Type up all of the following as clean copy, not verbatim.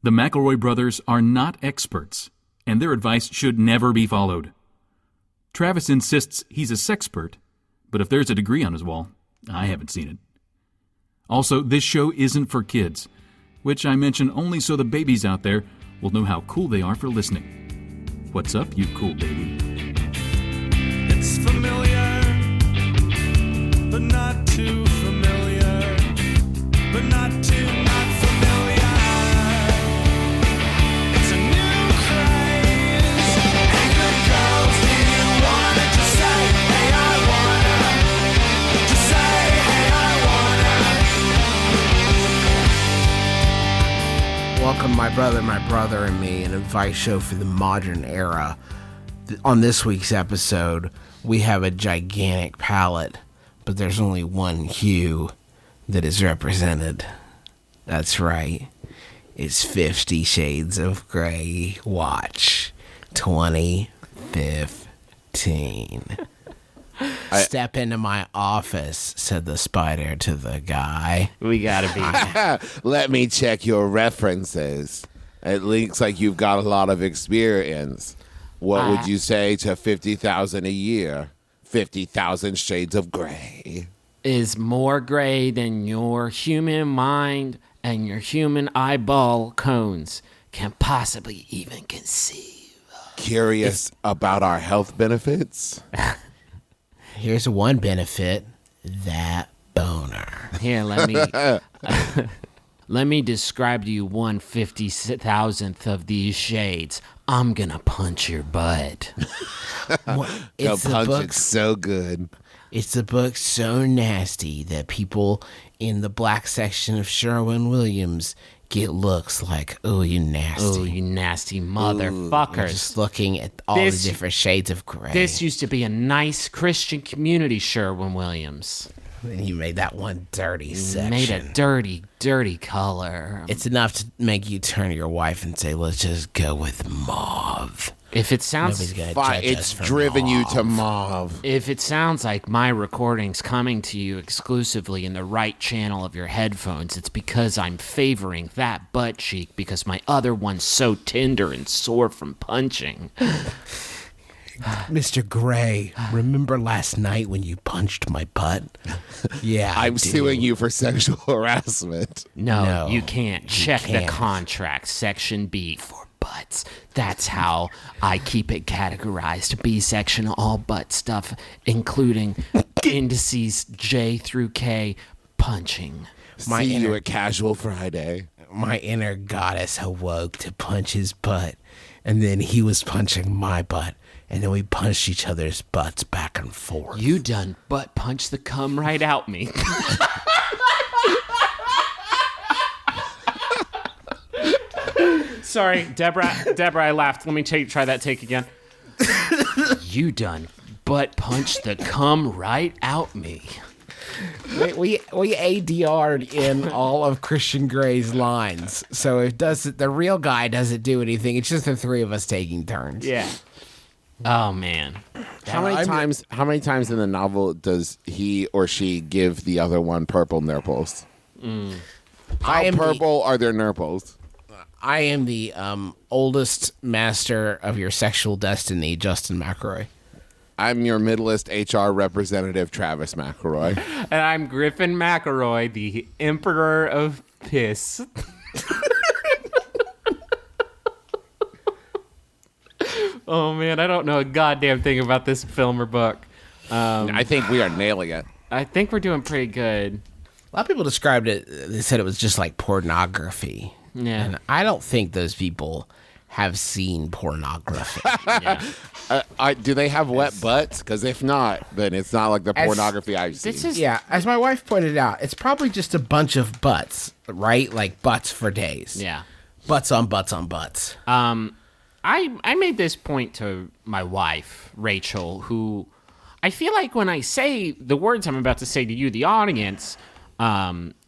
The McElroy brothers are not experts, and their advice should never be followed. Travis insists he's a sexpert, but if there's a degree on his wall, I haven't seen it. Also, this show isn't for kids, which I mention only so the babies out there will know how cool they are for listening. What's up, you cool baby? It's familiar, but not too familiar, but not too not familiar. It's a new craze. Hey, good girls, do you wanna just say, hey, I wanna? Just say, hey, I wanna. Welcome, my brother, and me, an advice show for the modern era. On this week's episode, we have a gigantic palette, but there's only one hue that is represented. That's right. It's 50 Shades of Grey. Watch 2015. Step into my office, said the spider to the guy. We gotta be. Let me check your references. It looks like you've got a lot of experience. What would you say to 50,000 a year? 50,000 Shades of Grey. Is more gray than your human mind and your human eyeball cones can possibly even conceive. Curious about our health benefits? Here's one benefit, that boner. Here, let me describe to you 1/50,000th of these shades. I'm gonna punch your butt. It's The punch is so good. It's a book so nasty that people in the black section of Sherwin-Williams get looks like, oh, you nasty. Oh, you nasty motherfuckers. Just looking at all the different shades of gray. This used to be a nice Christian community, Sherwin-Williams. And you made that one dirty section. Made a dirty, dirty color. It's enough to make you turn to your wife and say, let's just go with mauve. If it sounds Nobody's gonna Fine, judge us it's for driven you mauve. to mauve. If it sounds like my recording's coming to you exclusively in the right channel of your headphones, it's because I'm favoring that butt cheek because my other one's so tender and sore from punching. Mr. Gray, remember last night when you punched my butt? Yeah, I'm suing you for sexual harassment. No, No, you can't. Check the can't. contract, Section B, for butts. That's how I keep it categorized. B section, all butt stuff, including indices J through K, punching. My See inner- you at Casual Friday. My inner goddess awoke to punch his butt, and then he was punching my butt, and then we punched each other's butts back and forth. You done butt punch the cum right out me. Sorry, Deborah, I laughed. Let me try that take again. You done butt punch the cum right out me. We ADR'd in all of Christian Gray's lines, so the real guy doesn't do anything. It's just the three of us taking turns. Yeah. Oh man. How many times in the novel does he or she give the other one purple nurples? How purple are their nurples? I am the oldest master of your sexual destiny, Justin McElroy. I'm your middleist HR representative, Travis McElroy. And I'm Griffin McElroy, the Emperor of Piss. Oh man, I don't know a goddamn thing about this film or book. I think we are nailing it. I think we're doing pretty good. A lot of people described it, they said it was just like pornography. Yeah. And I don't think those people have seen pornography. Yeah. Do they have wet butts? Because if not, then it's not like the pornography I've seen. This is Yeah, as my wife pointed out, it's probably just a bunch of butts, right? Like butts for days. yeah. Butts on butts on butts. I made this point to my wife, Rachel, who I feel like when I say the words I'm about to say to you, the audience,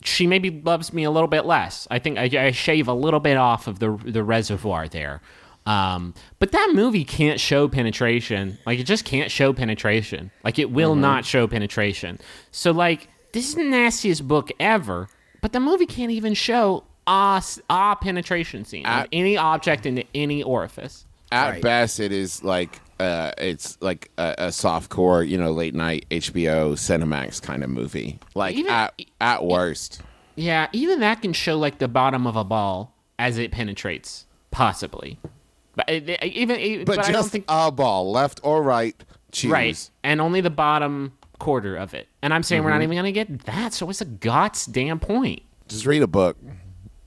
she maybe loves me a little bit less. I think I shave a little bit off of the reservoir there. But that movie can't show penetration. Like, it just can't show penetration. Like, it will not show penetration. So, like, this is the nastiest book ever, but the movie can't even show penetration scene of any object into any orifice. At best, it is like it's like a softcore, late night HBO Cinemax kind of movie. Like at worst. Yeah, even that can show like the bottom of a ball as it penetrates, possibly. But But I just don't think a ball, left or right, choose. right, and only the bottom quarter of it. And I'm saying we're not even gonna get that. So what's the goddamn point? Just read a book.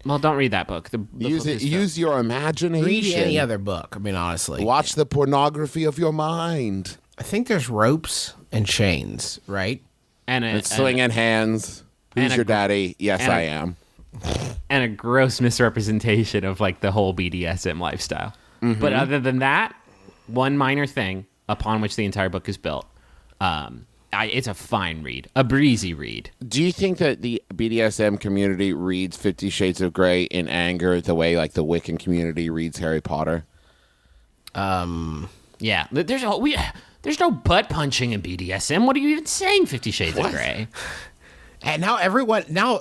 Well, don't read that book. The Use book it. is Use your imagination. Read any other book. I mean, honestly. Watch the pornography of your mind. I think there's ropes and chains, right? and Swinging hands. Who's and a your gr- daddy? Yes, and a- I am. and a gross misrepresentation of like the whole BDSM lifestyle. But other than that, one minor thing upon which the entire book is built. It's a fine read, a breezy read. Do you think that the BDSM community reads 50 Shades of Grey in anger the way like the Wiccan community reads Harry Potter? Yeah, there's no butt punching in BDSM. What are you even saying? 50 Shades of Grey. And now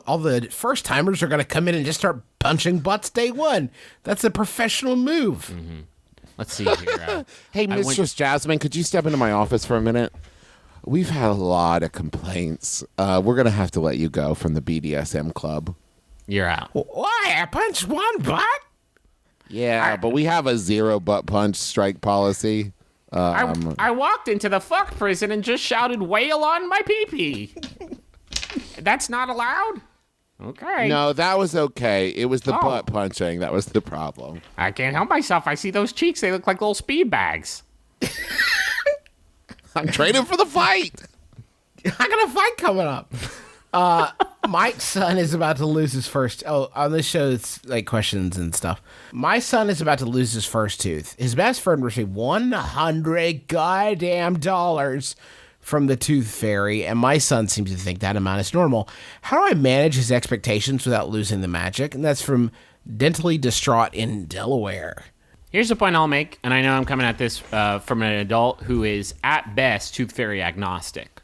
all the first timers are going to come in and just start punching butts day one. That's a professional move. Let's see here. Hey, Mistress Jasmine, could you step into my office for a minute? We've had a lot of complaints. We're going to have to let you go from the BDSM club. You're out. Why? I punched one butt? Yeah, but we have a 0 butt punch strike policy. I walked into the fuck prison and just shouted "Wail on my pee-pee." That's not allowed? Okay. No, that was okay. It was the butt punching that was the problem. I can't help myself. I see those cheeks. They look like little speed bags. I'm training for the fight. I got a fight coming up. Mike's son is about to lose his first. Oh, on this show, it's like questions and stuff. My son is about to lose his first tooth. His best friend received $100 goddamn dollars from the tooth fairy, and my son seems to think that amount is normal. How do I manage his expectations without losing the magic? And that's from Dentally Distraught in Delaware. Here's the point I'll make, and I know I'm coming at this from an adult who is, at best, tooth fairy agnostic.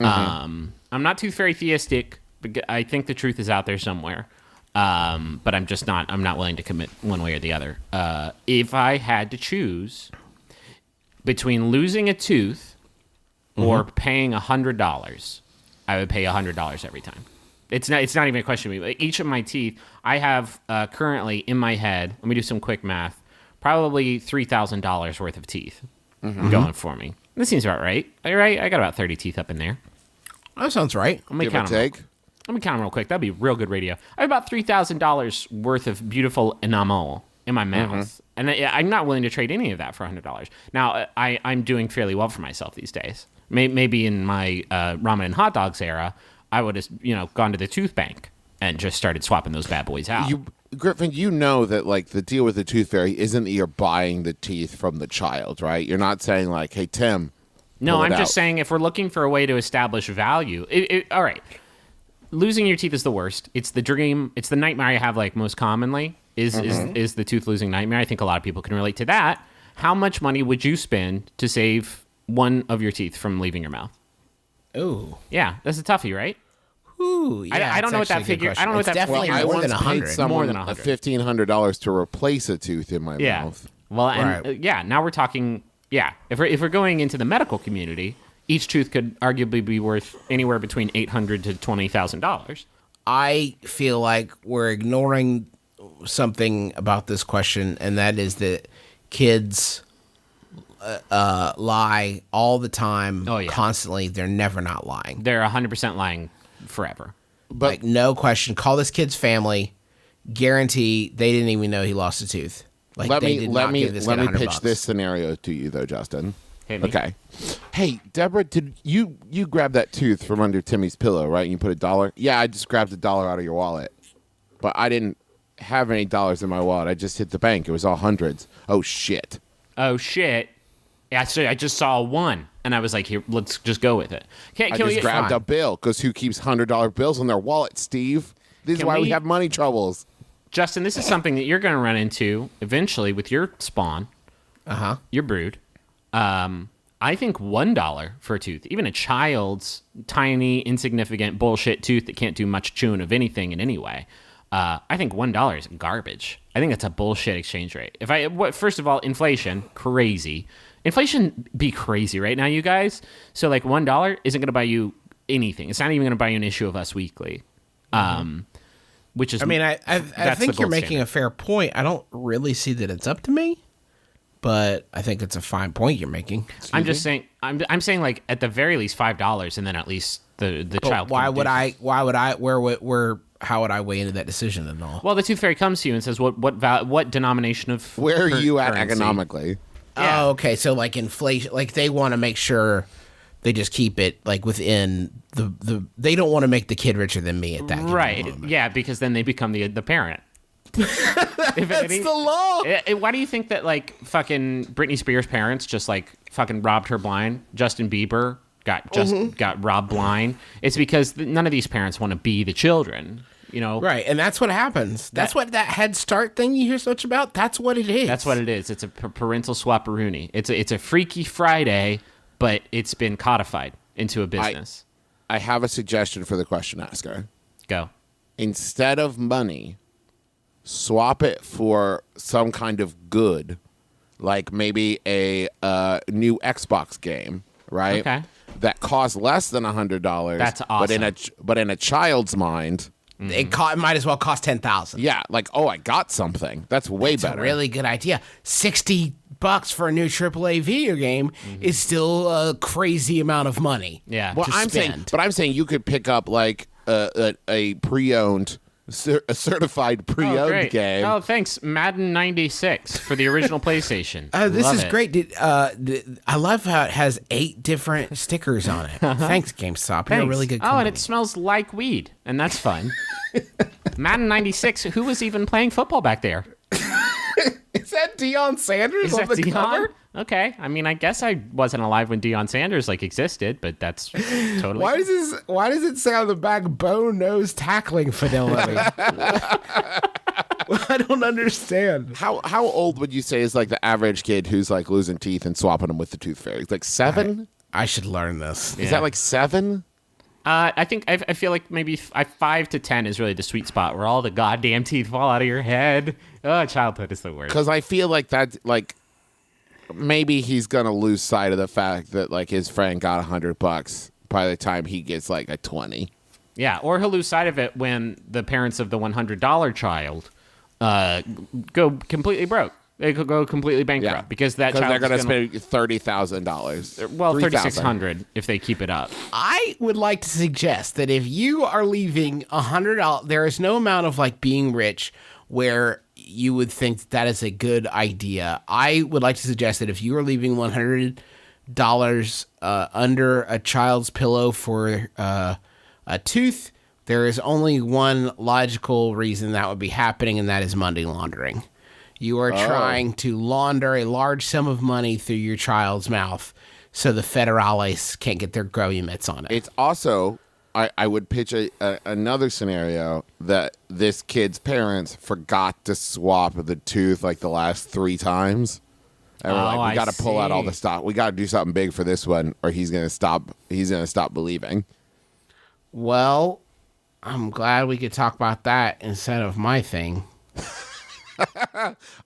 I'm not tooth fairy theistic, but I think the truth is out there somewhere. But I'm not willing to commit one way or the other. If I had to choose between losing a tooth or paying $100, I would pay $100 every time. It's not even a question to me. Like, each of my teeth, I have currently in my head, let me do some quick math, probably $3,000 worth of teeth going for me. This seems about right. Right? I got about 30 teeth up in there. That sounds right. Let me Give or count them. take. Let me count them real quick. That'd be real good radio. I have about $3,000 worth of beautiful enamel in my mouth. And I'm not willing to trade any of that for $100. Now, I'm doing fairly well for myself these days. Maybe in my ramen and hot dogs era, I would have gone to the tooth bank and just started swapping those bad boys out. Griffin, you know that like the deal with the tooth fairy isn't that you're buying the teeth from the child, right? You're not saying like, hey, Tim. No, pull it I'm just out. saying if we're looking for a way to establish value, all right. Losing your teeth is the worst. It's the dream. It's the nightmare I have like most commonly is the tooth losing nightmare. I think a lot of people can relate to that. How much money would you spend to save one of your teeth from leaving your mouth? Ooh. Yeah, that's a toughie, right? Ooh, yeah. I don't know what that figure. I don't know what that definitely figure. I more once than paid 100. someone More than 100. $1,500 to replace a tooth in my Yeah. mouth. Well, and Right. now we're talking. Yeah, if we're going into the medical community, each tooth could arguably be worth anywhere between $800 to $20,000. I feel like we're ignoring something about this question, and that is that kids lie all the time, Oh, yeah. constantly. They're never not lying. They're 100% lying forever. But Like, no question. Call this kid's family. Guarantee they didn't even know he lost a tooth. Like, let they me did let not me give this let kid me 100 pitch bucks. this scenario to you though, Justin. Hit me. Okay. Hey, Deborah, did you grab that tooth from under Timmy's pillow, right? And you put $1? Yeah, I just grabbed $1 out of your wallet. But I didn't have any dollars in my wallet. I just hit the bank. It was all hundreds. Oh shit. Oh shit! Yeah, so I just saw one, and I was like, "Here, let's just go with it." I just grabbed a bill because who keeps $100 bills in their wallet, Steve? This is Can why we we- have money troubles. Justin, this is something that you're going to run into eventually with your spawn, your brood. I think $1 for a tooth, even a child's tiny, insignificant bullshit tooth that can't do much chewing of anything in any way, I think $1 is garbage. I think that's a bullshit exchange rate. First of all, inflation, crazy. Inflation be crazy right now, you guys. So like $1 isn't going to buy you anything. It's not even going to buy you an issue of Us Weekly. Which is, I mean, I that's think the you're gold making standard. a fair point. I don't really see that it's up to me, but I think it's a fine point you're making. I'm just saying. I'm saying like at the very least $5, and then at least the child. Why can would do- I? Why would I? Where? How would I weigh into that decision and all? Well, the tooth fairy comes to you and says, "What denomination of Where are you at currency?" economically? Yeah. Oh, okay. So like inflation, like they want to make sure they just keep it like within the. They don't want to make the kid richer than me at that given Right? moment. Yeah, because then they become the parent. That's the law. Why do you think that like fucking Britney Spears' parents just like fucking robbed her blind? Justin Bieber got robbed blind. It's because none of these parents want to be the children. You know, Right, and that's what happens. That's what that Head Start thing you hear so much about. That's what it is. That's what it is. It's a parental swapperoonie. It's a Freaky Friday, but it's been codified into a business. I have a suggestion for the question asker. Go. Instead of money, swap it for some kind of good, like maybe a new Xbox game, right? Okay. That costs less than $100. That's But in a child's mind, It might as well cost $10,000. yeah, like, oh, I got something. That's way It's a better. really good idea. $60 for a new AAA video game is still a crazy amount of money. Yeah. Well, to I'm spend. saying you could pick up like a pre-owned, a certified pre-owned great. game. Oh, thanks, Madden '96 for the original PlayStation. This Love is it. great. I love how it has 8 different stickers on it. Thanks, GameStop. You're a Thanks. really good Oh, company. and it smells like weed, and that's fun. Madden '96. Who was even playing football back there? Is that Deion Sanders Is that Deion? Okay. I mean, I guess I wasn't alive when Deion Sanders like existed, but that's totally. Why does it say on the back bone nose tackling fidelity? I don't understand. How old would you say is like the average kid who's like losing teeth and swapping them with the tooth fairy? Like 7? I should learn this. Is that like 7? I think I feel like maybe 5 to 10 is really the sweet spot where all the goddamn teeth fall out of your head. Oh, childhood is the worst. Because I feel like that, like, maybe he's gonna lose sight of the fact that like his friend got $100 by the time he gets like a 20. Yeah, or he'll lose sight of it when the parents of the $100 child go completely broke. They could go completely bankrupt because that child they're gonna is spend $30,000. well $3,000. $3,600 if they keep it up. I would like to suggest that if you are leaving $100, there is no amount of like being rich where you would think that is a good idea. I would like to suggest that if you are leaving $100 under a child's pillow for a tooth, there is only one logical reason that would be happening, and that is money laundering. You are trying to launder a large sum of money through your child's mouth so the federales can't get their growy mitts on it. It's also, I would pitch another scenario that this kid's parents forgot to swap the tooth like the last 3 times. And we're like, I we got to pull out all see. the stock. We got to do something big for this one, or he's gonna stop. He's gonna stop believing. Well, I'm glad we could talk about that instead of my thing.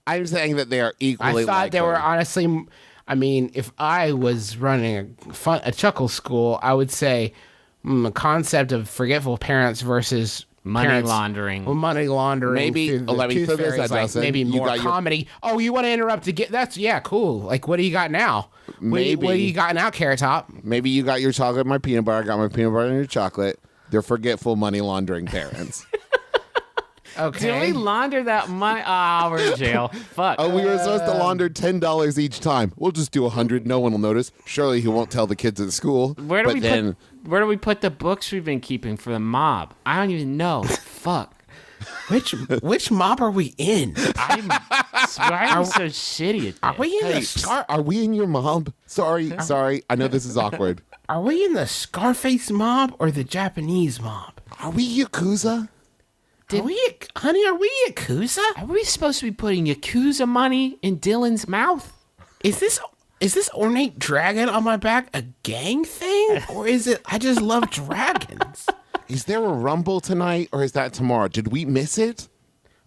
I'm saying that they are I equally. thought they likely. were honestly. I mean, if I was running a chuckle school, I would say a concept of forgetful parents versus Money parents- laundering. Well, money laundering. Maybe- through the let me tooth throw this fairy at is like Dustin. maybe You more got your- comedy. Oh, you want to interrupt to get? That's cool. Like, what do you got now? Maybe. What do you got now, Carrot Top? Maybe you got your chocolate, my peanut butter. I got my peanut butter and your chocolate. They're forgetful money laundering parents. Okay. Did we launder that money? Ah, we're in jail. Fuck. Oh, we were supposed to launder $10 each time. We'll just do 100. No one will notice. Surely he won't tell the kids at school. Where do But where do we put the books we've been keeping for the mob? I don't even know. Fuck. Which mob are we in? Why are you so shitty at Are this? we in Hey, the Scar? are we in your mob? Sorry. I know this is awkward. Are we in the Scarface mob or the Japanese mob? Are we Yakuza? Are we Yakuza? Are we supposed to be putting Yakuza money in Dylan's mouth? Is this ornate dragon on my back a gang thing, or is it I just love dragons? Is there a Rumble tonight, or is that tomorrow? Did we miss it?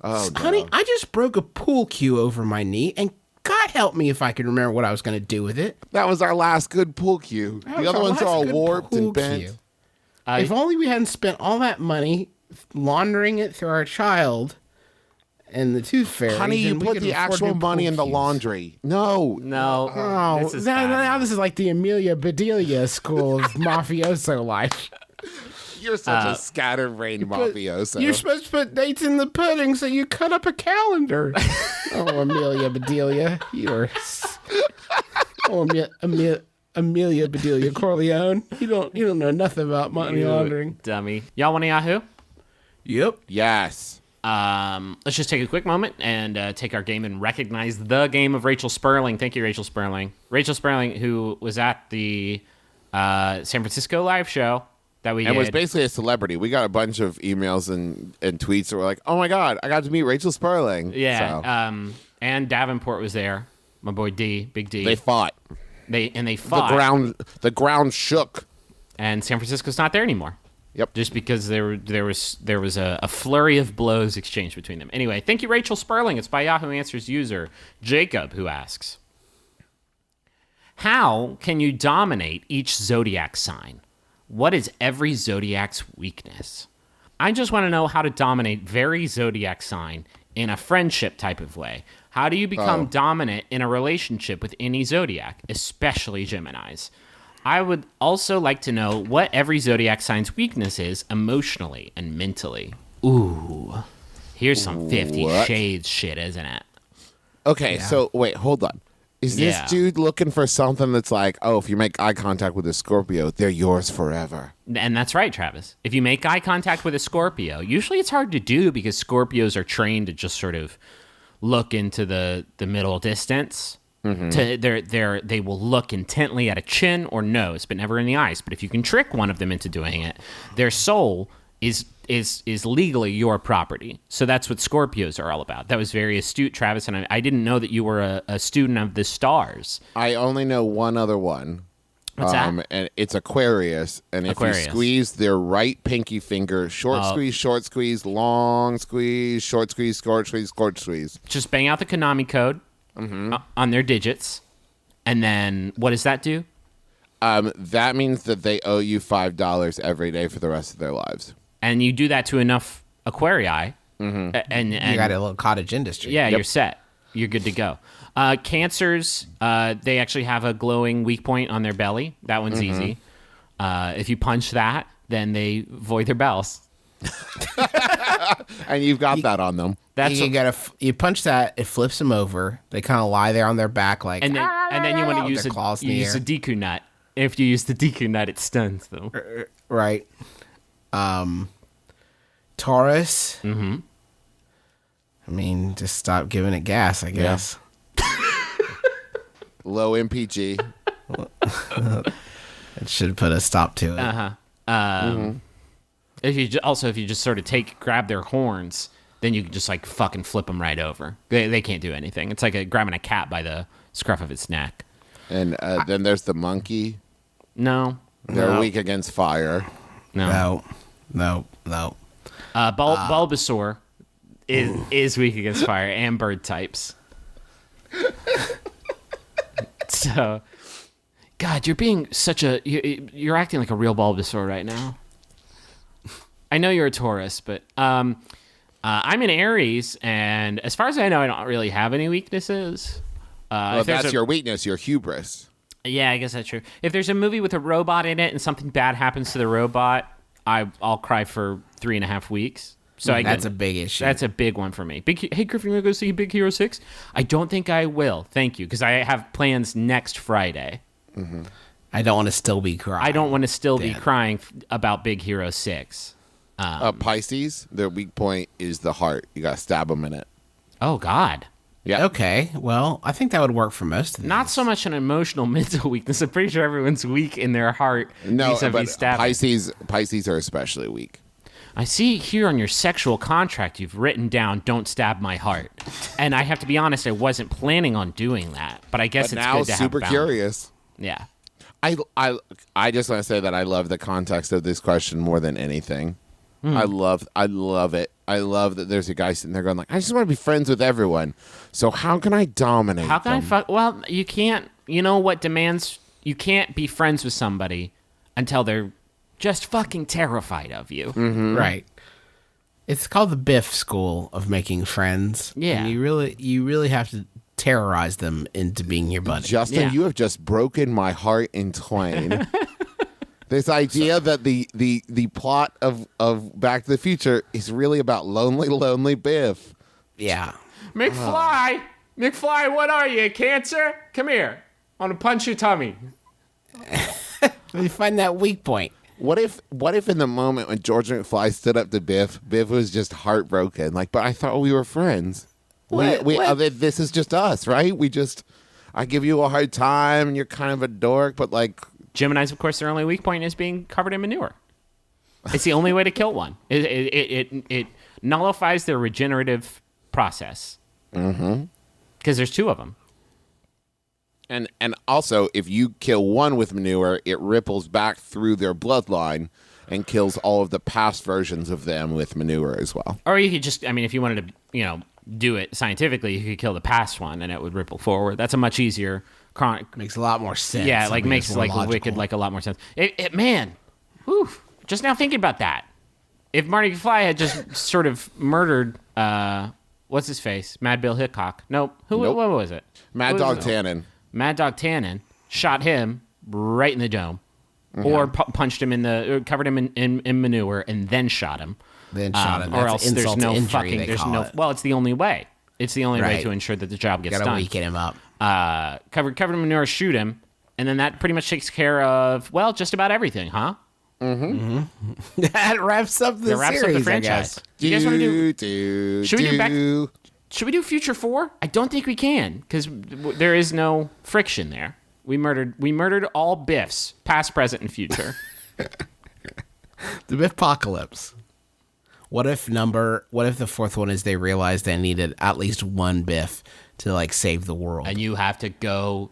Oh, no. Honey, I just broke a pool cue over my knee, and God help me if I can remember what I was going to do with it. That was our last good pool cue. The other ones are all warped and bent. If only we hadn't spent all that money laundering it through our child and the tooth fairy. Honey, you then we put could the afford actual new money pool in the cues. laundry. No. No. Oh, this is now bad. this is like the Amelia Bedelia school of mafioso life. You're such a scatterbrained mafioso. You're supposed to put dates in the pudding, so you cut up a calendar. Oh, Amelia Bedelia, you're. Oh, Amelia Bedelia Corleone. You don't know nothing about money laundering. Dummy. Y'all want a Yahoo? Yep. Yes. Let's just take a quick moment and take our game and recognize the game of Rachel Sperling. Thank you, Rachel Sperling. Rachel Sperling, who was at the San Francisco live show that we And did. was basically a celebrity. We got a bunch of emails and tweets that were like, oh my God, I got to meet Rachel Sperling. Yeah. So, And Davenport was there. My boy D, Big D. they fought. They fought. The ground shook. And San Francisco's not there anymore. Yep. Just because there was a flurry of blows exchanged between them. Anyway, thank you, Rachel Sperling. It's by Yahoo Answers user Jacob, who asks, how can you dominate each zodiac sign? What is every zodiac's weakness? I just want to know how to dominate very zodiac sign in a friendship type of way. How do you become dominant in a relationship with any zodiac, especially Geminis? I would also like to know what every zodiac sign's weakness is emotionally and mentally. Ooh. Here's some 50 What? Shades shit, isn't it? Okay, so wait, hold on. Is this Yeah. dude looking for something that's like, oh, if you make eye contact with a Scorpio, they're yours forever? And that's right, Travis. If you make eye contact with a Scorpio, usually it's hard to do because Scorpios are trained to just sort of look into the middle distance. They will look intently at a chin or nose, but never in the eyes. But if you can trick one of them into doing it, their soul is legally your property. So that's what Scorpios are all about. That was very astute, Travis, and I didn't know that you were a student of the stars. I only know one other one. What's that? And it's Aquarius. And if Aquarius. you squeeze their right pinky finger, short squeeze, long squeeze, short squeeze, short squeeze, short squeeze. Just bang out the Konami code on their digits, and then what does that do? That means that they owe you $5 every day for the rest of their lives. And you do that to enough Aquarii, and You got a little cottage industry. yeah, you're set. You're good to go. Cancers, they actually have a glowing weak point on their belly. That one's easy. If you punch that, then they void their bells. And you've got that on them. That's You punch that, it flips them over. They kind of lie there on their back like. and then you want to with use their claws in the use air. a Deku nut. If you use the Deku nut, it stuns them. Right. Taurus. Mm-hmm. I mean, just stop giving it gas, I guess. Low MPG. It should put a stop to it. If you just sort of grab their horns, then you can just like fucking flip them right over. They can't do anything. It's like grabbing a cat by the scruff of its neck. And then there's the monkey. No. They're weak against fire. No. No. Bulbasaur is weak against fire and bird types. So, God, you're being you're acting like a real Bulbasaur right now. I know you're a Taurus, but I'm an Aries, and as far as I know, I don't really have any weaknesses. Well, that's your weakness, your hubris. Yeah, I guess that's true. If there's a movie with a robot in it and something bad happens to the robot, I'll cry for 3.5 weeks. So That's a big issue. That's a big one for me. Hey, Griffin, you want to go see Big Hero 6? I don't think I will. Thank you, because I have plans next Friday. I don't want to still be crying. I don't want to still be crying about Big Hero 6. Pisces, their weak point is the heart. You got to stab them in it. Oh, God. Yeah. Okay, well, I think that would work for most of them. Not so much an emotional mental weakness. I'm pretty sure everyone's weak in their heart. No, vis-a-vis but stabbing. Pisces are especially weak. I see here on your sexual contract you've written down, don't stab my heart. And I have to be honest, I wasn't planning on doing that. But I guess But it's now, good to super have balance. curious. Yeah. I just want to say that I love the context of this question more than anything. I love it. I love that there's a guy sitting there going like, I just want to be friends with everyone. So how can I dominate How can them? I fuck? Well, you can't. You know what demands? You can't be friends with somebody until they're just fucking terrified of you. Right. It's called the Biff School of making friends. Yeah. And you really have to terrorize them into being your buddy. Justin, Yeah. you have just broken my heart in twain. This idea that the plot of Back to the Future is really about lonely Biff. Yeah. McFly, what are you? Cancer? Come here. I want to punch your tummy. You find that weak point. What if in the moment when George McFly stood up to Biff was just heartbroken? Like, but I thought we were friends. What? This is just us, right? I give you a hard time and you're kind of a dork, but like, Geminis, of course, their only weak point is being covered in manure. It's the only way to kill one. It nullifies their regenerative process. Mm-hmm. Because there's two of them. and also if you kill one with manure, it ripples back through their bloodline and kills all of the past versions of them with manure as well. Or you could just, I mean, if you wanted to, do it scientifically, you could kill the past one and it would ripple forward. That's a much easier chronic. Makes a lot more sense. Yeah, I like mean, makes it's more like logical. Wicked like a lot more sense. Man, whew, just now thinking about that. If Marty McFly had just sort of murdered, what's his face? Mad Bill Hickok. Nope. What was it? Mad Who Dog was it? Tannen. Mad Dog Tannen shot him right in the dome, or punched him or covered him in manure and then shot him. Then shot him. Or That's else insult there's to no injury, fucking. they There's call no. it. Well, it's the only way. It's the only way Right. to ensure that the job gets Gotta done. weaken him up. Covered in manure, shoot him, and then that pretty much takes care of just about everything, huh? That wraps up the That wraps series, up the I franchise. guess. Do you guys want to do? do Should we do back? Should we do Future 4? I don't think we can because there is no friction there. We murdered all Biffs, past, present, and future. The Biff-pocalypse. What if the fourth one is they realized they needed at least one Biff to like save the world? And you have to go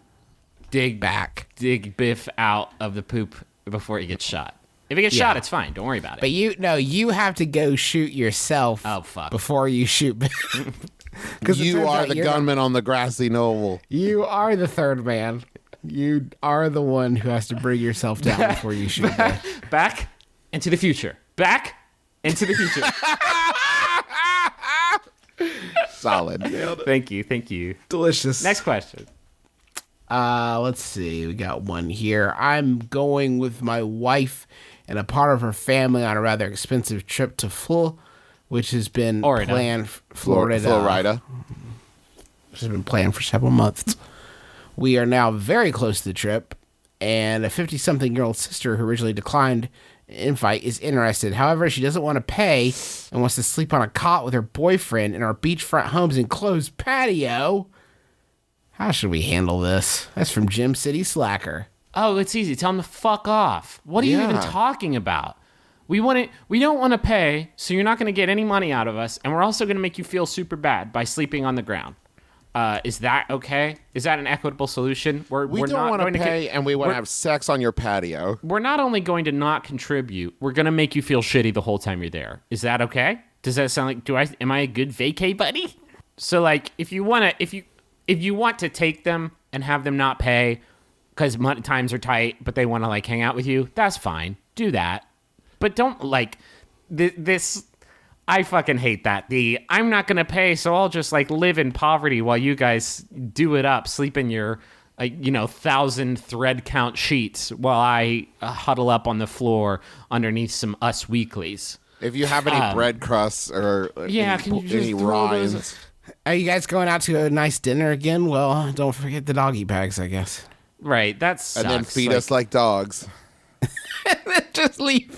dig Biff out of the poop before he gets shot. If he gets shot, it's fine. Don't worry about it. But you have to go shoot yourself. Oh, fuck. Before you shoot Biff. 'Cause it You turns are out the you're gunman on the grassy knoll. You are the third man. You are the one who has to bring yourself down before you shoot Biff. Back into the future. Back into the future. Solid. Thank you. Delicious. Next question. Let's see. We got one here. I'm going with my wife and a part of her family on a rather expensive trip to which has been Florida. planned. Florida. Florida. Which has been planned for several months. We are now very close to the trip, and a 50-something-year-old sister who originally declined an invite is interested. However, she doesn't want to pay and wants to sleep on a cot with her boyfriend in our beachfront home's enclosed patio. How should we handle this? That's from Gym City Slacker. Oh, it's easy. Tell him to fuck off. What are you even talking about? We don't want to pay, so you're not going to get any money out of us, and we're also going to make you feel super bad by sleeping on the ground. Is that okay? Is that an equitable solution? We don't want to pay, and we want to have sex on your patio. We're not only going to not contribute, we're going to make you feel shitty the whole time you're there. Is that okay? Does that sound like am I a good vacay buddy? So like if you want to take them and have them not pay cuz times are tight, but they want to like hang out with you, that's fine. Do that. But don't like this I fucking hate that. I'm not going to pay, so I'll just like live in poverty while you guys do it up, sleep in your 1,000 thread count sheets while I huddle up on the floor underneath some Us Weeklies. If you have any bread crusts or can you just any throw those- rinds, Are you guys going out to a nice dinner again? Well, don't forget the doggy bags, I guess. Right, that sucks. and then feed us like dogs. Just leave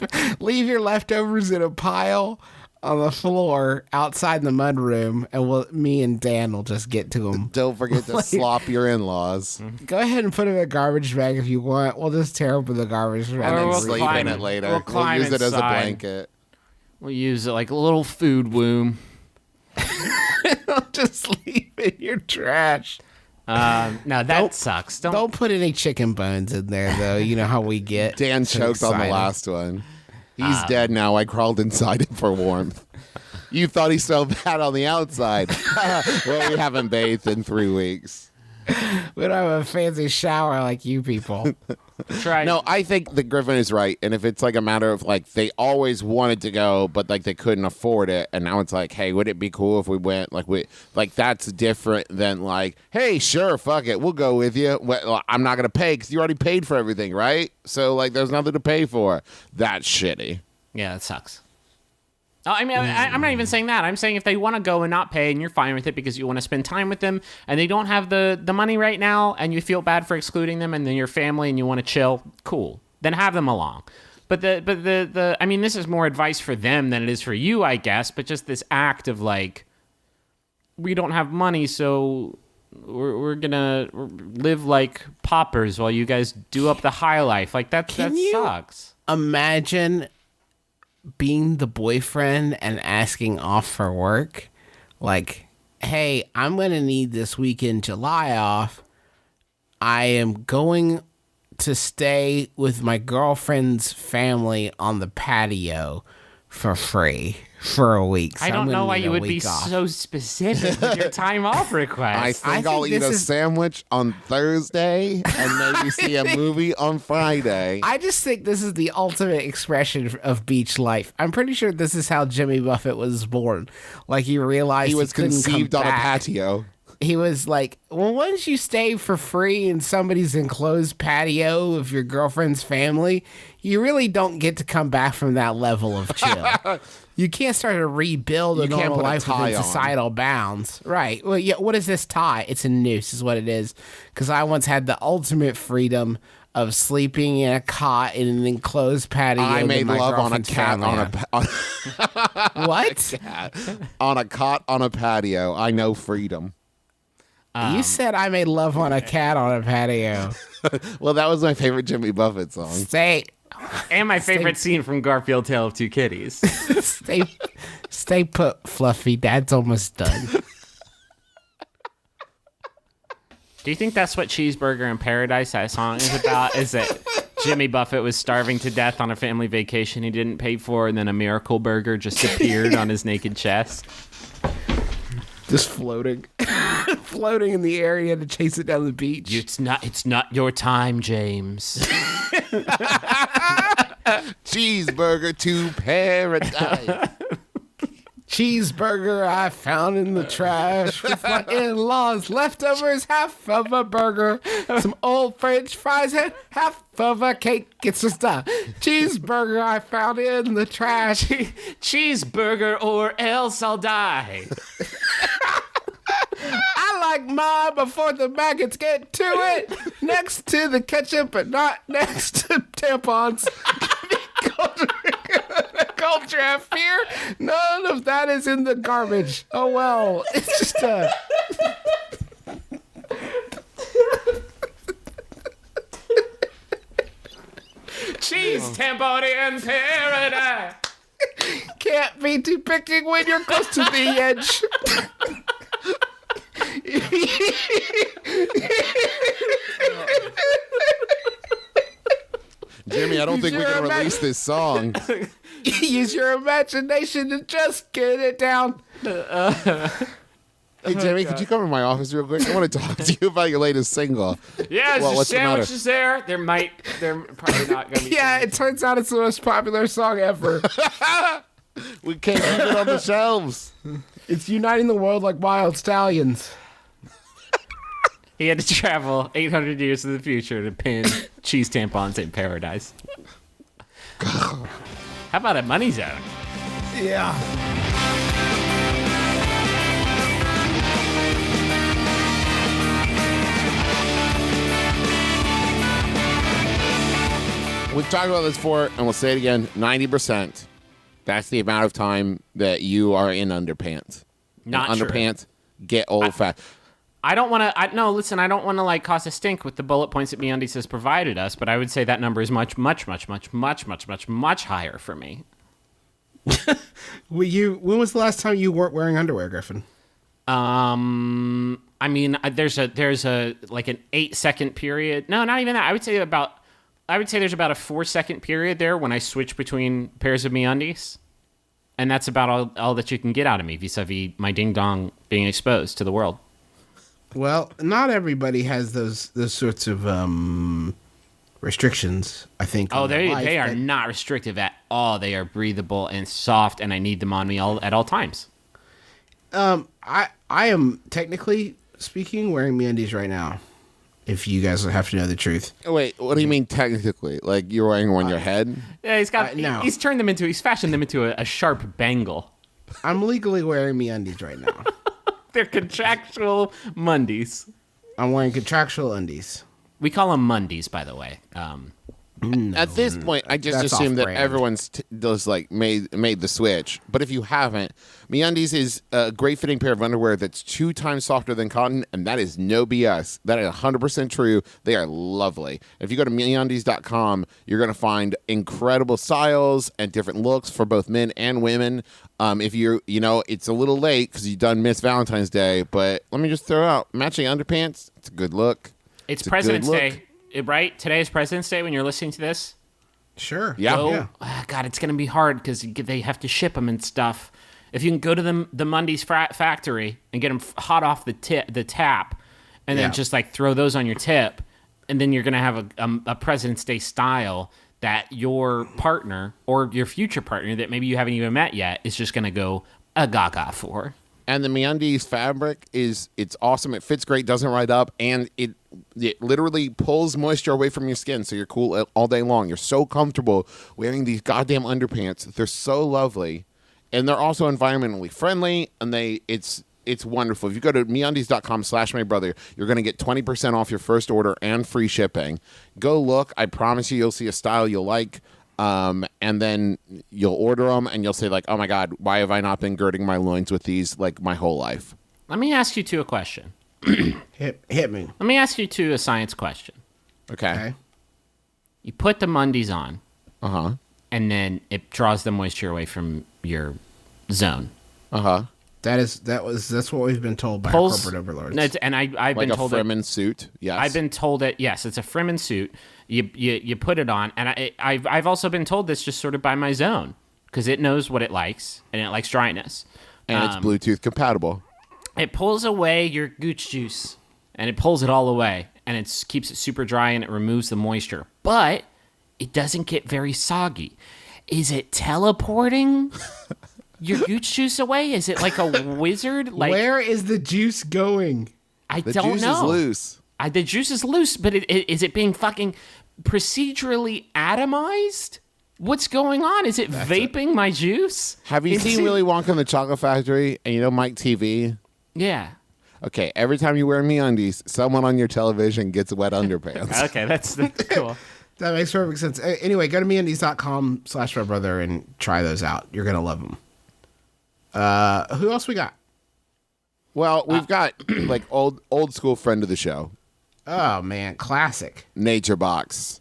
your leftovers in a pile on the floor outside the mudroom, and me and Dan will just get to them. Don't forget to slop your in-laws Go ahead and put it in a garbage bag if you want. We'll just tear open the garbage bag. Or and then we'll sleep climb in it. it later. We'll climb use it as a inside. blanket. We'll use it like a little food womb. Just leave it in your trash. No, that sucks. Don't put any chicken bones in there, though. You know how we get. Dan so choked on the excited. last one. He's dead now. I crawled inside him for warmth. You thought he smelled bad on the outside. Well, we haven't bathed in 3 weeks. We don't have a fancy shower like you people. Try. No, I think the Griffin is right. And if it's like a matter of like they always wanted to go, but like they couldn't afford it, and now it's like, hey, would it be cool if we went? Like that's different than like, hey, sure, fuck it, we'll go with you. Well, I'm not gonna pay because you already paid for everything, right? So like, there's nothing to pay for. That's shitty. Yeah, that sucks. Oh, I mean, I'm not even saying that. I'm saying if they want to go and not pay and you're fine with it because you want to spend time with them and they don't have the money right now and you feel bad for excluding them and then your family and you want to chill, cool. Then have them along. But I mean, this is more advice for them than it is for you, I guess. But just this act of like, we don't have money, so we're gonna live like paupers while you guys do up the high life. Like that sucks. Imagine being the boyfriend and asking off for work. Like, hey, I'm going to need this weekend July off. I am going to stay with my girlfriend's family on the patio for free for a week. So I don't I'm know gonna why need you a would be week off. so specific with your time off I request. think think I'll eat this a is- sandwich on Thursday and maybe see a movie on Friday. I just think this is the ultimate expression of beach life. I'm pretty sure this is how Jimmy Buffett was born. Like, he realized He was couldn't come conceived on a back. patio. He was like, well, once you stay for free in somebody's enclosed patio of your girlfriend's family, you really don't get to come back from that level of chill. You can't start to rebuild a You can't normal put a life tie within on. societal bounds. Right. Well, yeah, what is this tie? It's a noose is what it is. Because I once had the ultimate freedom of sleeping in a cot in an enclosed patio. I that made my love on a girlfriend's cat family on a What? on a cot on a patio. I know freedom. You said I made love on a cat on a patio. Well, that was my favorite Jimmy Buffett song. Stay. And my favorite scene from Garfield Tale of Two Kitties. Stay put, Fluffy. Dad's almost done. Do you think that's what Cheeseburger in Paradise, that song, is about? Is that Jimmy Buffett was starving to death on a family vacation he didn't pay for, and then a miracle burger just appeared on his naked chest? Just floating. Floating in the area to chase it down the beach. It's not your time, James. Cheeseburger to paradise. Cheeseburger I found in the trash with my in-laws. Leftovers, half of a burger, some old French fries, and half of a cake. It's just a cheeseburger I found in the trash. Cheeseburger or else I'll die. I like mine before the maggots get to it. Next to the ketchup, but not next to tampons. Culture have fear. None of that is in the garbage. Oh well, it's just a. Cheese tampon in paradise. Can't be too picky when you're close to the edge. Jimmy, I don't think we can release this song. Use your imagination to just get it down. Hey, Jimmy, could you come to my office real quick? I want to talk to you about your latest single. Yeah, Well, the what's the matter? sandwiches there. They're probably not gonna be. Yeah, it turns out it's the most popular song ever. We can't keep it on the shelves. It's uniting the world like wild stallions. He had to travel 800 years to the future to pin cheese tampons in paradise. How about a money zone? Yeah. We've talked about this before, and we'll say it again. 90%. That's the amount of time that you are in underpants. Not And true. underpants get old fast. I don't want to. No, listen. I don't want to like cause a stink with the bullet points that MeUndies has provided us, but I would say that number is much higher for me. When was the last time you weren't wearing underwear, Griffin? I mean, there's a like an 8-second period. No, not even that. I would say there's about a 4-second period there when I switch between pairs of MeUndies, and that's about all that you can get out of me vis-a-vis my ding dong being exposed to the world. Well, not everybody has those sorts of restrictions, I think. Oh, on their life, they are but- not restrictive at all. They are breathable and soft, and I need them on me at all times. I am technically speaking wearing MeUndies right now. If you guys have to know the truth. Oh, wait, what do you mean technically? Like you're wearing one on your head? Yeah, no. he's fashioned them into a sharp bangle. I'm legally wearing MeUndies right now. They're contractual Mondays. I'm wearing contractual undies. We call them Mondays, by the way. At this point, I just That's assume that off-brand. everyone's does like made the switch. But if you haven't, MeUndies is a great fitting pair of underwear that's 2 times softer than cotton, and that is no BS. That is 100% true. They are lovely. If you go to MeUndies.com, you're going to find incredible styles and different looks for both men and women. If it's a little late because you done missed Valentine's Day, but let me just throw out matching underpants. It's a good look. It's a President's good look. Day, right? Today is President's Day when you're listening to this. Sure. Yeah. Go, Yeah. God, it's going to be hard because they have to ship them and stuff. If you can go to the Mondays factory and get them hot off the tap, and then Yeah. just like throw those on your tip, and then you're going to have a President's Day style that your partner or your future partner that maybe you haven't even met yet is just going to go a gaga for. And the MeUndies fabric it's awesome. It fits great, doesn't ride up, and it literally pulls moisture away from your skin, so you're cool all day long. You're so comfortable wearing these goddamn underpants. They're so lovely, and they're also environmentally friendly. And it's wonderful. If you go to MeUndies.com/mybrother, you're going to get 20% off your first order and free shipping. Go look. I promise you'll see a style you'll like. And then you'll order them and you'll say like, oh my God, why have I not been girding my loins with these like my whole life? Let me ask you two a question. Hit me. Let me ask you two a science question. Okay. Okay. You put the Mondays on, Uh-huh. and then it draws the moisture away from your zone. Uh-huh. That's what we've been told by Pulls- our corporate overlords. No, and I've Like been a told that. Freeman suit. Yes. I've been told that yes, it's a Freeman suit. You put it on, and I've also been told this just sort of by my zone because it knows what it likes and it likes dryness. and it's Bluetooth compatible. It pulls away your gooch juice, and it pulls it all away, and it keeps it super dry, and it removes the moisture. But it doesn't get very soggy. Is it teleporting your gooch juice away? Is it like a wizard? Like Where is the juice going? I The don't juice know. is loose. The juice is loose, but is it being fucking procedurally atomized? What's going on? Is it vaping my juice? Have you seen Willy Wonka and the Chocolate Factory and you know Mike TV? Yeah. Okay, every time you wear MeUndies, someone on your television gets wet underpants. Okay, that's cool. That makes perfect sense. Anyway, go to MeUndies.com/mybrother and try those out. You're going to love them. Who else we got? Well, we've got like old school friend of the show, Oh, man. Classic. Nature Box.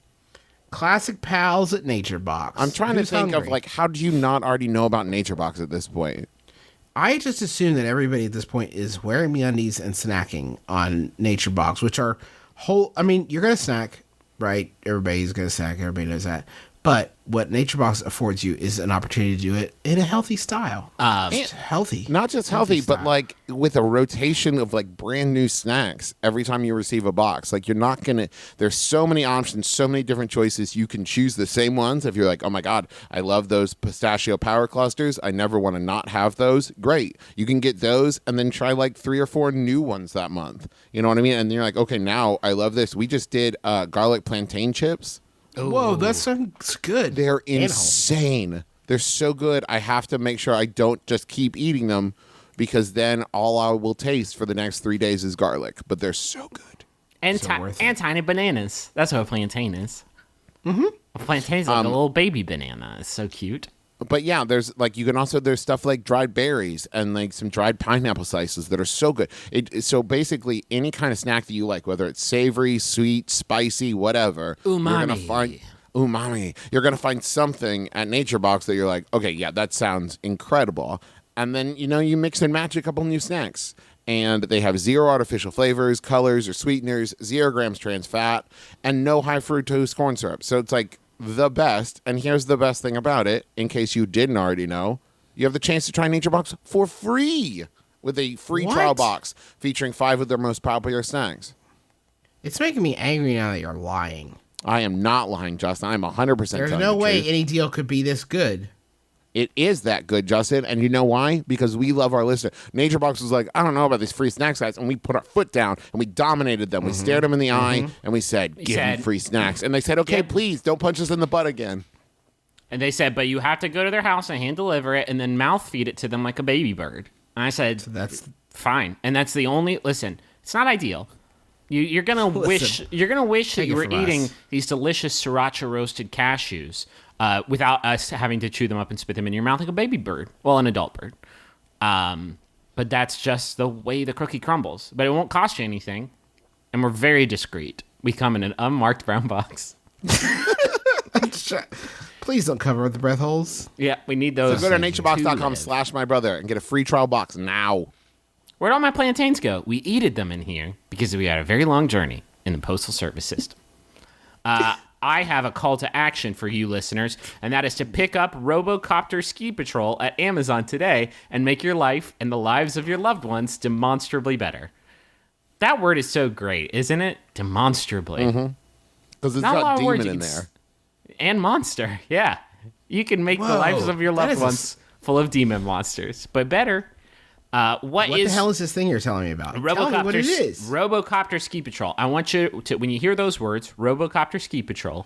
Classic pals at Nature Box. I'm trying Who's to think of hungry? like how do you not already know about Nature Box at this point? I just assume that everybody at this point is wearing MeUndies and snacking on Nature Box, which are I mean, you're going to snack, right? Everybody's going to snack. Everybody knows that. But what Nature Box affords you is an opportunity to do it in a healthy style. Just healthy. Not just healthy, but style. like with a rotation of like brand new snacks every time you receive a box. Like you're not gonna. There's so many options, so many different choices. You can choose the same ones. If you're like, oh my God, I love those pistachio power clusters. I never want to not have those. Great, you can get those and then try like 3 or 4 new ones that month. You know what I mean? And you're like, okay, now I love this. We just did garlic plantain chips. Whoa, that sounds good. They're And insane. They're so good. I have to make sure I don't just keep eating them because then all I will taste for the next 3 days is garlic. But they're so good. And, So worth it. and tiny bananas. That's what a plantain is. Mm-hmm. A plantain is like a little baby banana. It's so cute. But yeah, there's like there's stuff like dried berries and like some dried pineapple slices that are so good. So basically, any kind of snack that you like, whether it's savory, sweet, spicy, whatever, you're gonna Umami. find umami. You're gonna find something at Nature Box that you're like, okay, yeah, that sounds incredible. And then you mix and match a couple new snacks. And they have 0 artificial flavors, colors, or sweeteners, 0 grams trans fat, and no high fructose corn syrup. So it's like the best. And here's the best thing about it, in case you didn't already know. You have the chance to try NatureBox for free with a free trial box featuring 5 of their most popular snacks. It's making me angry now that you're lying. I am not lying, Justin. I'm 100% There's telling no the way truth. any deal could be this good. It is that good, Justin. And you know why? Because we love our listener. NatureBox was like, I don't know about these free snacks, guys. And we put our foot down and we dominated them. We stared them in the eye and we said, give me free snacks. And they said, okay, please don't punch us in the butt again. And they said, but you have to go to their house and hand deliver it and then mouth feed it to them like a baby bird. And I said, That's fine. And that's the only, listen, it's not ideal. You're gonna wish that you were eating these delicious sriracha roasted cashews without us having to chew them up and spit them in your mouth like a baby bird. Well, an adult bird. But that's just the way the cookie crumbles. But it won't cost you anything. And we're very discreet. We come in an unmarked brown box. Please don't cover up the breath holes. Yeah, we need those. So go to naturebox.com/mybbrother and get a free trial box now. Where'd all my plantains go? We eated them in here because we had a very long journey in the postal service system. I have a call to action for you listeners, and that is to pick up Robocopter Ski Patrol at Amazon today and make your life and the lives of your loved ones demonstrably better. That word is so great, isn't it? Demonstrably. Because it's Not a lot got of words demon in you can there. And monster, yeah. You can make the lives of your loved ones full of demon monsters, but better. What the hell is this thing you're telling me about? Tell me what it is. Robocopter Ski Patrol. I want you to, when you hear those words, Robocopter Ski Patrol,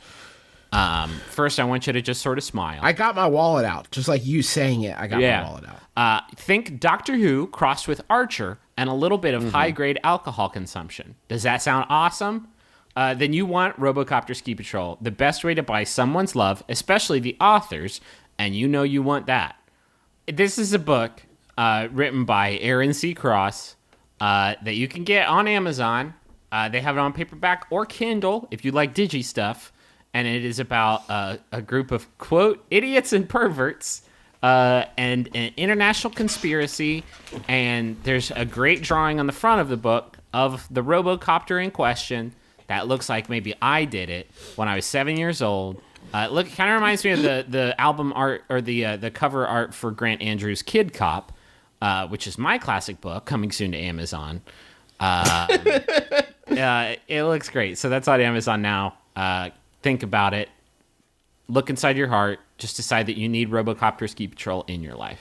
first I want you to just sort of smile. I got my wallet out. Just like you saying it, I got my wallet out. Think Doctor Who crossed with Archer and a little bit of high-grade alcohol consumption. Does that sound awesome? Then you want Robocopter Ski Patrol, the best way to buy someone's love, especially the authors, and you know you want that. This is a book written by Aaron C. Cross that you can get on Amazon. They have it on paperback or Kindle if you like digi stuff. And it is about a group of, quote, idiots and perverts and an international conspiracy. And there's a great drawing on the front of the book of the Robocopter in question that looks like maybe I did it when I was 7 years old. Look, it kind of reminds me of the album art or the cover art for Grant Andrews' Kid Cop. Which is my classic book, coming soon to Amazon. It looks great. So that's on Amazon now. Think about it. Look inside your heart. Just decide that you need Robocopter Ski Patrol in your life.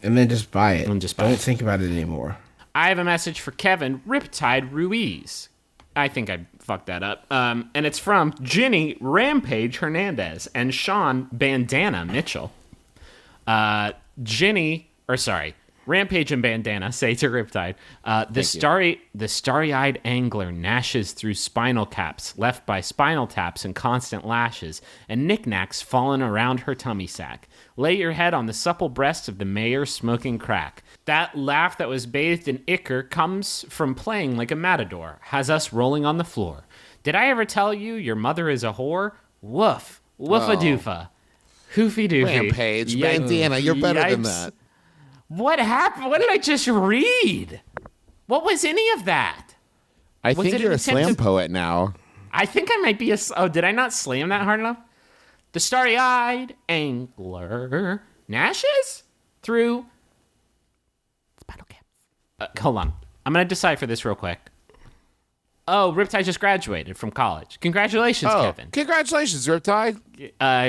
And then just buy it. And just buy Don't it. think about it anymore. I have a message for Kevin Riptide Ruiz. I think I fucked that up. And it's from Ginny Rampage Hernandez and Sean Bandana Mitchell. Rampage and Bandana say to Riptide, the starry-eyed angler gnashes through spinal caps left by spinal taps and constant lashes, and knickknacks fallen around her tummy sack. Lay your head on the supple breast of the mayor smoking crack. That laugh that was bathed in ichor comes from playing like a matador, has us rolling on the floor. Did I ever tell you your mother is a whore? Woof, woofa-doofa, hoofy-doofy. Rampage, Bandana, you're better than that. What happened? What did I just read? What was any of that? I think you're a slam poet now. I think I might be did I not slam that hard enough? The starry-eyed angler gnashes through spinal caps. Hold on. I'm going to decipher this real quick. Oh, Riptide just graduated from college. Congratulations, Kevin. Congratulations, Riptide.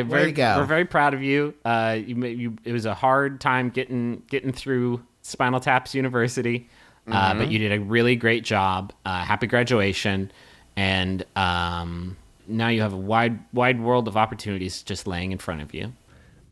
Way to go. We're very proud of you. It was a hard time getting through Spinal Taps University, but you did a really great job. Happy graduation, and now you have a wide world of opportunities just laying in front of you.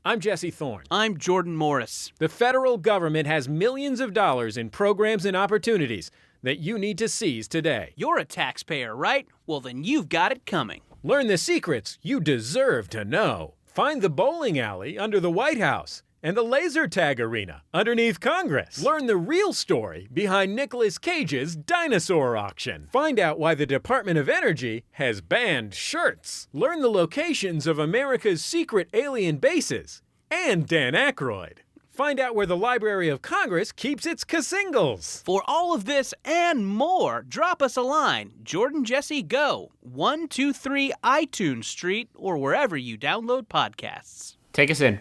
I'm Jesse Thorne. I'm Jordan Morris. The federal government has millions of dollars in programs and opportunities that you need to seize today. You're a taxpayer, right? Well, then you've got it coming. Learn the secrets you deserve to know. Find the bowling alley under the White House and the laser tag arena underneath Congress. Learn the real story behind Nicolas Cage's dinosaur auction. Find out why the Department of Energy has banned shirts. Learn the locations of America's secret alien bases and Dan Aykroyd. Find out where the Library of Congress keeps its casingles. For all of this and more, drop us a line. Jordan Jesse Go, 123 iTunes Street, or wherever you download podcasts. Take us in.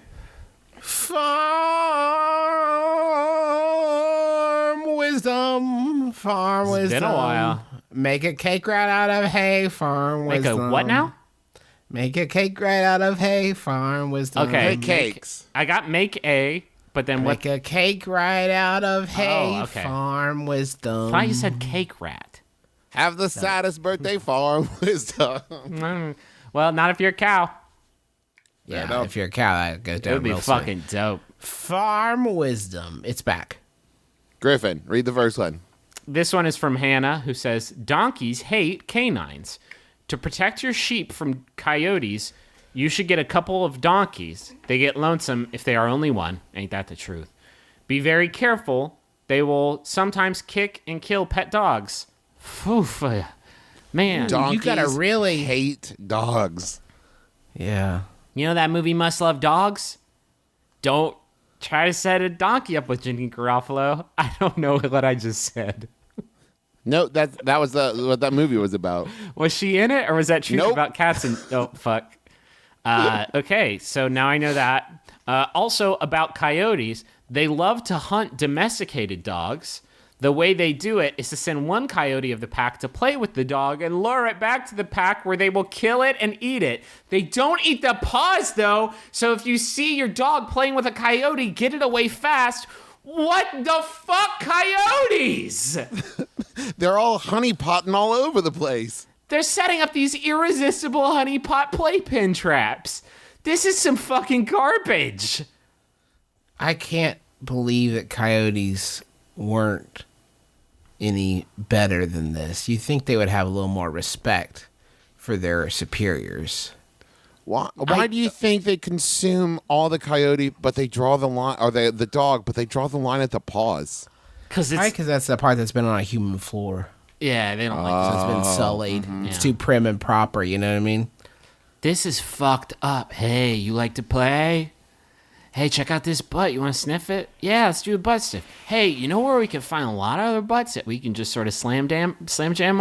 Farm wisdom. Farm wisdom. It's been a while. Make a cake right out of hay. Farm Make wisdom. a what now? Make a cake right out of hay. Farm wisdom. Okay. Hey, cakes. I got make a, but then what? Make a cake right out of hay. Okay. Farm wisdom. I thought you said cake rat. Have the saddest birthday farm wisdom. Well, not if you're a cow. Yeah, no. if you're a cow, that goes It down would be real fucking dope. smooth. Farm wisdom. It's back. Griffin, read the first one. This one is from Hannah, who says, donkeys hate canines. To protect your sheep from coyotes, you should get a couple of donkeys. They get lonesome if they are only one. Ain't that the truth? Be very careful. They will sometimes kick and kill pet dogs. Oof, man. Donkeys you gotta really hate dogs. Yeah. You know that movie Must Love Dogs? Don't try to set a donkey up with Jenny Garofalo. I don't know what I just said. No, that was what that movie was about. Was she in it, or was that truth Nope. about cats? And oh, fuck. Okay, so now I know that. Also about coyotes, they love to hunt domesticated dogs. The way they do it is to send one coyote of the pack to play with the dog and lure it back to the pack where they will kill it and eat it. They don't eat the paws, though, so if you see your dog playing with a coyote, get it away fast. What the fuck, coyotes? They're all honeypotting all over the place. They're setting up these irresistible honeypot playpen traps. This is some fucking garbage. I can't believe that coyotes weren't any better than this. You think they would have a little more respect for their superiors. Why do you think they consume all the coyote, but they draw the line, or the dog, but they draw the line at the paws? Because it's... Right, because that's the part that's been on a human floor. Yeah, they don't like So it's been sullied. It's Yeah. too prim and proper, you know what I mean? This is fucked up. Hey, you like to play? Hey, check out this butt. You want to sniff it? Yeah, let's do a butt sniff. Hey, you know where we can find a lot of other butts that we can just sort of slam jam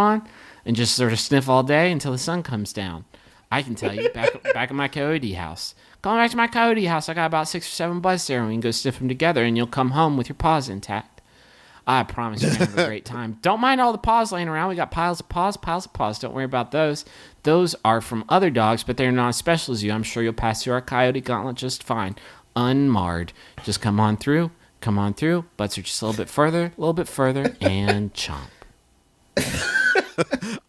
on and just sort of sniff all day until the sun comes down? I can tell you, back at my coyote house. Going back to my coyote house, I got about 6 or 7 butts there, and we can go sniff them together, and you'll come home with your paws intact. I promise you're going to have a great time. Don't mind all the paws laying around. We got piles of paws. Don't worry about those. Those are from other dogs, but they're not as special as you. I'm sure you'll pass through our coyote gauntlet just fine. Unmarred. Just come on through. Butts are just a little bit further, and chomp.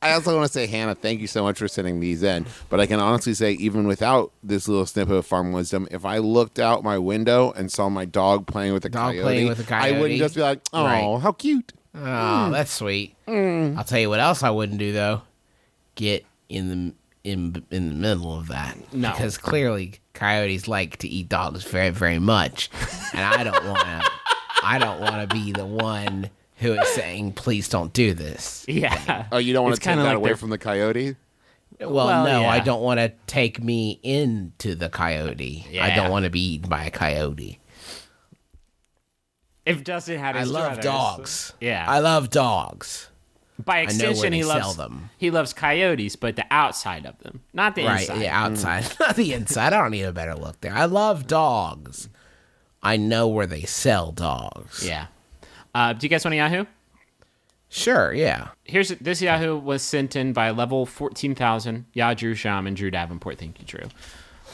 I also want to say, Hannah, thank you so much for sending these in. But I can honestly say, even without this little snippet of farm wisdom, if I looked out my window and saw my dog playing with a coyote, I wouldn't just be like, oh, Right. how cute. Oh, that's sweet. I'll tell you what else I wouldn't do though. Get in the middle of that. No. Because clearly coyotes like to eat dogs very, very much. And I don't wanna be the one who is saying, please don't do this. Yeah. Oh, you don't want It's to take kinda that like away they're- from the coyote? Well, no, yeah. I don't want to take me into the coyote. I Yeah. don't want to be eaten by a coyote. If Dustin had I his love druthers. dogs. Yeah. I love dogs. By I know where extension, they he sell loves them. He loves coyotes, but the outside of them, not the Right, inside. yeah, outside. Not the inside. I don't need a better look there. I love dogs. I know where they sell dogs. Yeah. Do you guys want a Yahoo? Sure, yeah. This Yahoo was sent in by level 14,000. Drew Shaman, Drew Davenport. Thank you, Drew.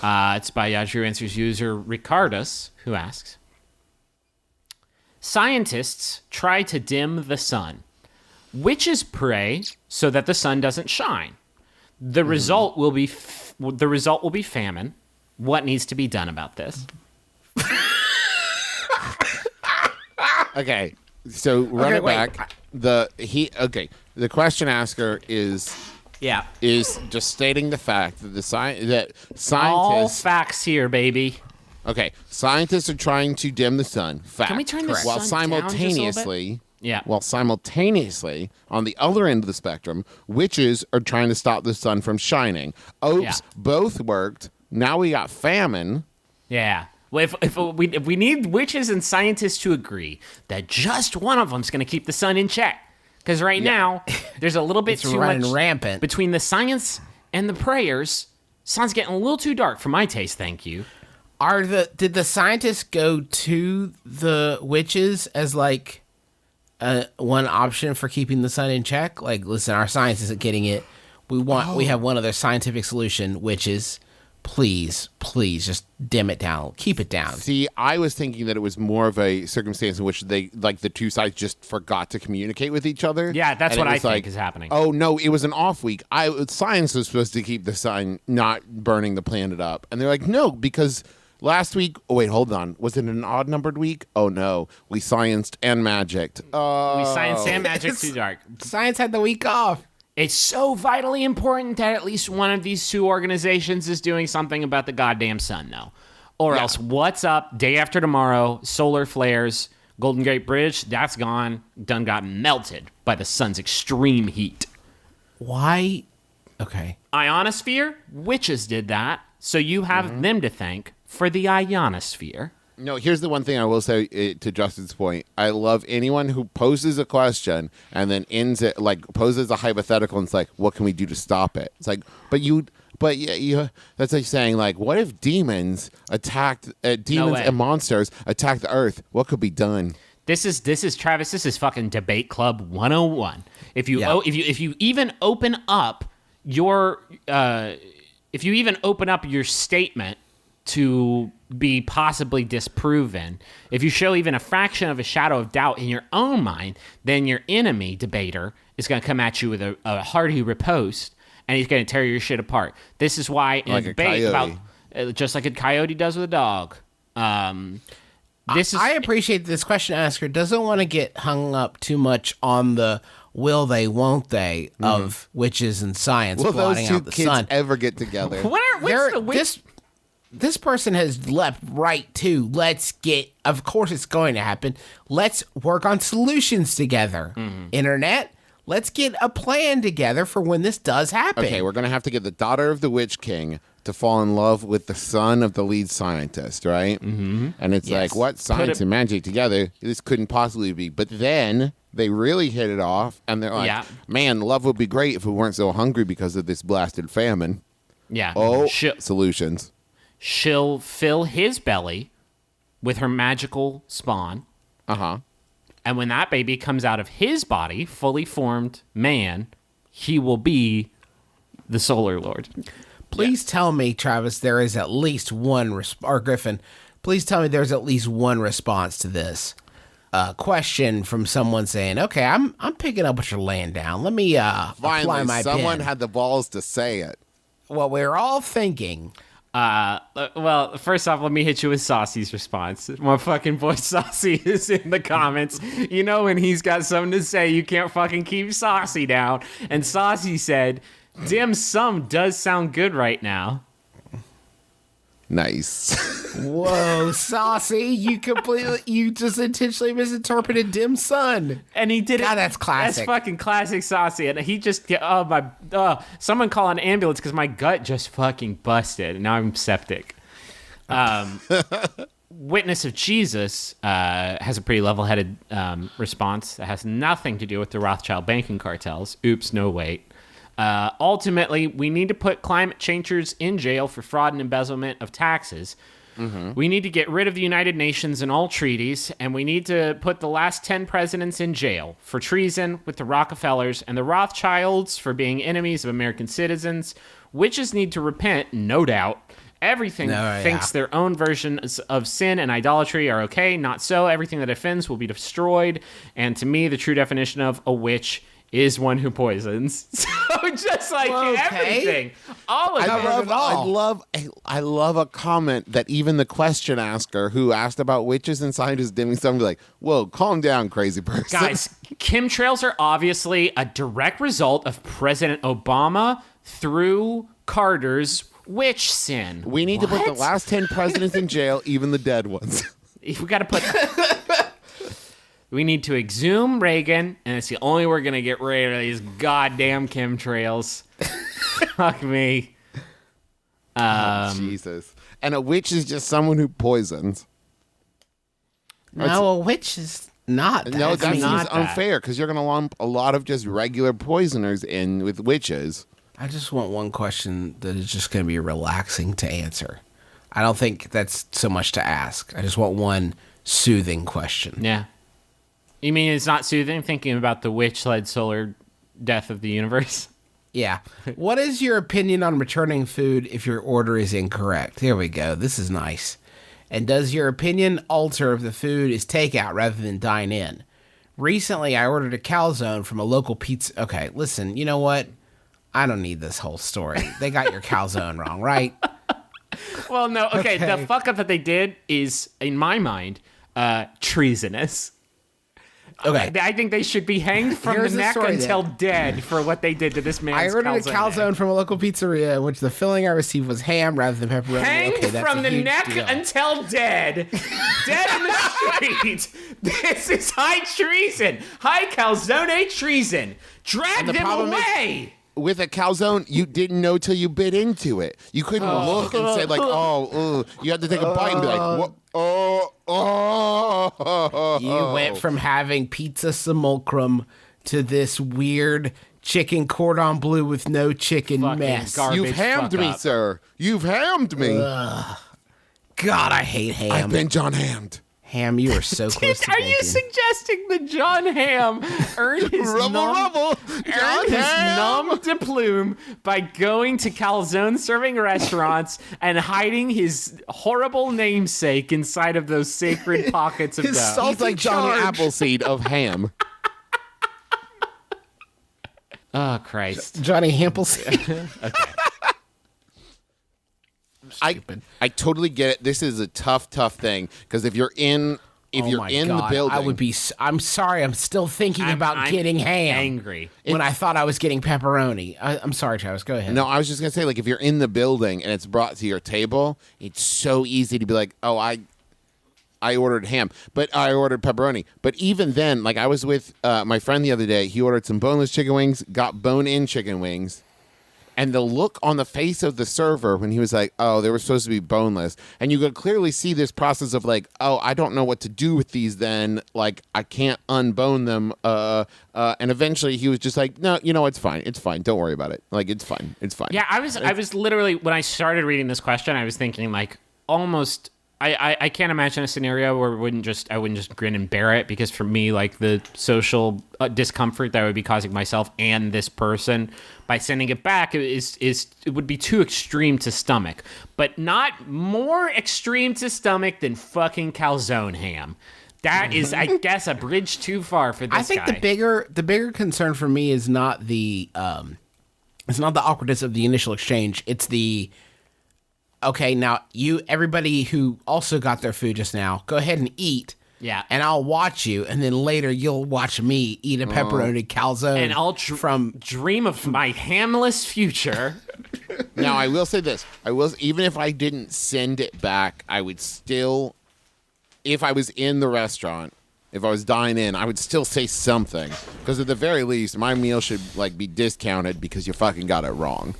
It's by Drew Answers user Ricardus, who asks, scientists try to dim the sun. Witches pray so that the sun doesn't shine. The result will be famine. What needs to be done about this? Okay, so run it wait. back. The question asker is Yeah. just stating the fact that All scientists. facts here, baby. Okay, scientists are trying to dim the sun. Fact. Can we turn the While sun down just a little bit? simultaneously, Yeah. While simultaneously, on the other end of the spectrum, witches are trying to stop the sun from shining. Oops, Yeah. both worked. Now we got famine. Yeah. Well, if we need witches and scientists to agree that just one of them's going to keep the sun in check. Because right now, there's a little bit It's too running much rampant. between the science and the prayers. Sun's getting a little too dark for my taste, thank you. Did the scientists go to the witches as like one option for keeping the sun in check? Like, listen, our science isn't getting it. We have one other scientific solution, witches. Please, just dim it down. Keep it down. See, I was thinking that it was more of a circumstance in which they, like, the two sides just forgot to communicate with each other. Yeah, that's And what it I was think like, is happening. Oh, no, it was an off week. Science was supposed to keep the sun not burning the planet up. And they're like, no, because last week, oh, wait, hold on. Was it an odd-numbered week? Oh, no. We scienced and magicked. Oh. We science and magic too dark. Science had the week off. It's so vitally important that at least one of these two organizations is doing something about the goddamn sun, though. Or else, what's up? Day after tomorrow, solar flares, Golden Gate Bridge, that's gone. Done got melted by the sun's extreme heat. Why? Okay. Ionosphere, witches did that, so you have them to thank for the ionosphere. No, here's the one thing I will say to Justin's point. I love anyone who poses a question and then ends it, like, poses a hypothetical and it's like, what can we do to stop it? It's like, that's like saying, like, what if demons and monsters attacked the earth? What could be done? This is Travis. This is fucking Debate Club 101. If you even open up your statement to be possibly disproven, if you show even a fraction of a shadow of doubt in your own mind, then your enemy debater is going to come at you with a hearty riposte, and he's going to tear your shit apart. This is why in Like a a debate coyote. about just like a coyote does with a dog. I appreciate this question asker doesn't want to get hung up too much on the will they, won't they of witches and science Will those blotting two out the kids sun. ever get together? This person has leapt right to of course it's going to happen. Let's work on solutions together. Internet, let's get a plan together for when this does happen. Okay, we're going to have to get the daughter of the Witch King to fall in love with the son of the lead scientist, right? Mm-hmm. And it's like, what? Science and magic together? This couldn't possibly be. But then they really hit it off, and they're like, man, love would be great if we weren't so hungry because of this blasted famine. Yeah. Oh, solutions. She'll fill his belly with her magical spawn. Uh-huh. And when that baby comes out of his body, fully formed man, he will be the Solar Lord. Please tell me, Travis, there is at least one or Griffin, please tell me there's at least one response to this question from someone saying, okay, I'm picking up what you're laying down. Let me apply Finally, my someone pen. had the balls to say it. What we're all thinking. Well, first off, let me hit you with Saucy's response. My fucking boy Saucy is in the comments. You know when he's got something to say, you can't fucking keep Saucy down. And Saucy said, dim sum does sound good right now. Nice. Whoa, Saucy, you just intentionally misinterpreted dim sun. And he did it. God, that's classic. That's fucking classic Saucy. And he just, someone call an ambulance because my gut just fucking busted. And now I'm septic. Witness of Jesus has a pretty level-headed response that has nothing to do with the Rothschild banking cartels. Oops, no, wait. Ultimately, we need to put climate changers in jail for fraud and embezzlement of taxes. Mm-hmm. We need to get rid of the United Nations and all treaties, and we need to put the last 10 presidents in jail for treason with the Rockefellers and the Rothschilds for being enemies of American citizens. Witches need to repent, no doubt. Everything thinks their own versions of sin and idolatry are okay. Not so. Everything that offends will be destroyed. And to me, the true definition of a witch is one who poisons. So just like everything, all of it. I love a comment that even the question asker who asked about witches and scientists dimming sun be like, whoa, calm down, crazy person. Guys, chemtrails are obviously a direct result of President Obama through Carter's witch sin. We need to put the last 10 presidents in jail, even the dead ones. We got to put... We need to exhume Reagan, and it's the only way we're going to get rid of these goddamn chemtrails. Fuck me. Jesus. and a witch is just someone who poisons. No, a witch is not that. No, that I mean, seems not that. unfair because you're going to lump a lot of just regular poisoners in with witches. I just want one question that is just going to be relaxing to answer. I don't think that's so much to ask. I just want one soothing question. Yeah. You mean it's not soothing thinking about the witch-led solar death of the universe? Yeah. What is your opinion on returning food if your order is incorrect? Here we go. This is nice. And does your opinion alter if the food is takeout rather than dine in? Recently, I ordered a calzone from a local pizza. Okay, listen, you know what? I don't need this whole story. They got your calzone wrong, right? Well, no. Okay, the fuck up that they did is, in my mind, treasonous. Okay. I think they should be hanged from Here's the the neck story, until then. dead for what they did to this man's I ordered a calzone from a local pizzeria in which the filling I received was ham rather than pepperoni. Hanged Okay, that's from a the huge neck deal. until dead. Dead in the street. This is high treason. High calzone treason. Drag the them problem is- away. With a calzone, you didn't know till you bit into it. You couldn't look and say like, "Oh, you had to take a bite and be like, what? Oh." You went from having pizza simulacrum to this weird chicken cordon bleu with no chicken Fucking mess. garbage. You've hammed fuck me, up. sir. You've hammed me. God, I hate ham. I've been John Hammed. Ham, you are so close to Are you bacon. suggesting that John Hamm earned his Rubble. John earned his Hamm. nom de plume by going to calzone serving restaurants and hiding his horrible namesake inside of those sacred pockets of His dough? salt- He's like Johnny charge. Appleseed of ham. Oh Christ! Johnny Hampleseed. I totally get it. This is a tough thing because if you're in Oh my the God, building, I would be. I'm sorry. I'm still thinking about I'm getting ham. angry. When I thought I was getting pepperoni. I'm sorry, Travis. Go ahead. No, I was just gonna say, like, if you're in the building and it's brought to your table, it's so easy to be like, oh, I ordered ham, but I ordered pepperoni. But even then, like, I was with my friend the other day. He ordered some boneless chicken wings, got bone-in chicken wings, and the look on the face of the server when he was like, oh, they were supposed to be boneless, and you could clearly see this process of like, oh, I don't know what to do with these. Then, like, I can't unbone them. And eventually, he was just like, no, you know, it's fine, don't worry about it. Like, it's fine. Yeah, I was literally, when I started reading this question, I was thinking like almost. I can't imagine a scenario where I wouldn't just grin and bear it, because for me, like, the social discomfort that I would be causing myself and this person by sending it back it would be too extreme to stomach, but not more extreme to stomach than fucking calzone ham. That is, I guess, a bridge too far for this guy. I think the bigger concern for me is not the awkwardness of the initial exchange. It's the okay, now everybody who also got their food just now, go ahead and eat. Yeah. And I'll watch you, and then later you'll watch me eat a pepperoni calzone. And I'll dream of my hamless future. Now, I will say this. Even if I didn't send it back, I would still, if I was in the restaurant, if I was dining in, I would still say something. Because at the very least, my meal should, like, be discounted because you fucking got it wrong.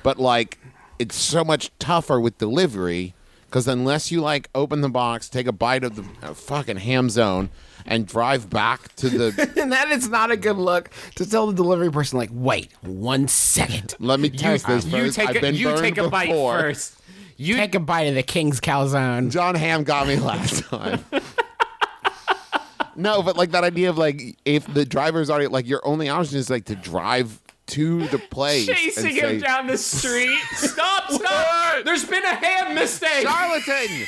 But, like, it's so much tougher with delivery because unless you, like, open the box, take a bite of the fucking ham zone, and drive back to the... And that is not a good look to tell the delivery person, like, wait 1 second. Let me test this first. I've been burned take a bite before. first. You Take a bite of the King's calzone. John Hamm got me last time. No, but, like, that idea of, like, if the driver's already, like, your only option is, like, to drive to the place. chasing and him say, down the street. Stop! There's been a ham mistake. Charlatan!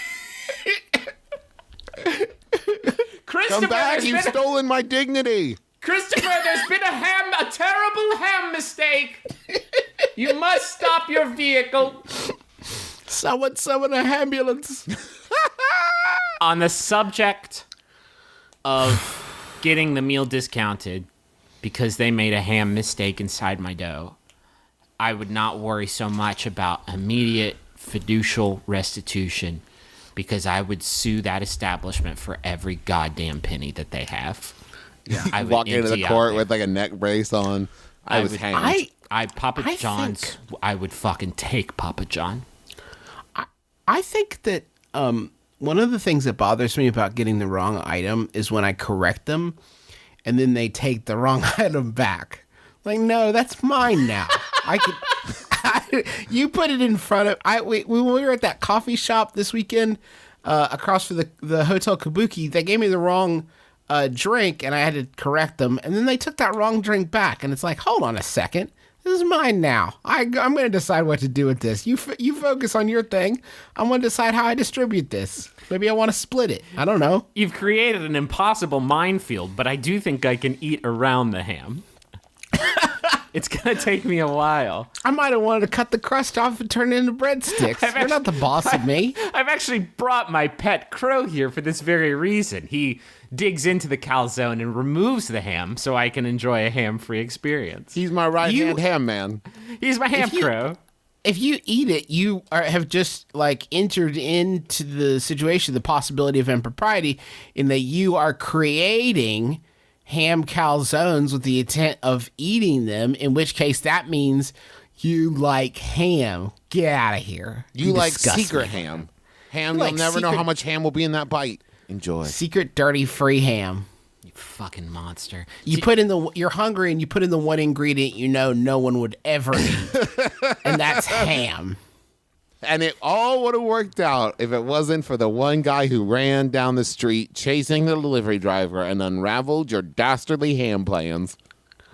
Christopher, Come back, there's you've been stolen my dignity. Christopher, there's been a terrible ham mistake. You must stop your vehicle. Someone summon an ambulance. On the subject of getting the meal discounted because they made a ham mistake inside my dough, I would not worry so much about immediate fiducial restitution, because I would sue that establishment for every goddamn penny that they have. Yeah, I would Walk into the empty out court there. with, like, a neck brace on. I was would- hanged. Papa I John's. think- I would fucking take Papa John. I think that one of the things that bothers me about getting the wrong item is when I correct them and then they take the wrong item back. Like, no, that's mine now. You put it in front of... when we were at that coffee shop this weekend across from the Hotel Kabuki, they gave me the wrong drink and I had to correct them. And then they took that wrong drink back. And it's like, hold on a second. This is mine now. I'm going to decide what to do with this. You focus on your thing. I'm going to decide how I distribute this. Maybe I want to split it. I don't know. You've created an impossible minefield, but I do think I can eat around the ham. It's going to take me a while. I might have wanted to cut the crust off and turn it into breadsticks. You're not the boss of me. I've actually brought my pet crow here for this very reason. He digs into the calzone and removes the ham so I can enjoy a ham-free experience. He's my right-hand ham man. He's my ham crow. If you eat it, you have just entered into the situation, the possibility of impropriety, in that you are creating ham calzones with the intent of eating them, in which case that means you like ham. Get out of here. You like disgust secret me. ham. Ham, You you'll like never know secret- how much ham will be in that bite. Enjoy. Secret dirty free ham. You fucking monster. You're hungry and you put in the one ingredient you know no one would ever eat. And that's ham. And it all would have worked out if it wasn't for the one guy who ran down the street chasing the delivery driver and unraveled your dastardly ham plans.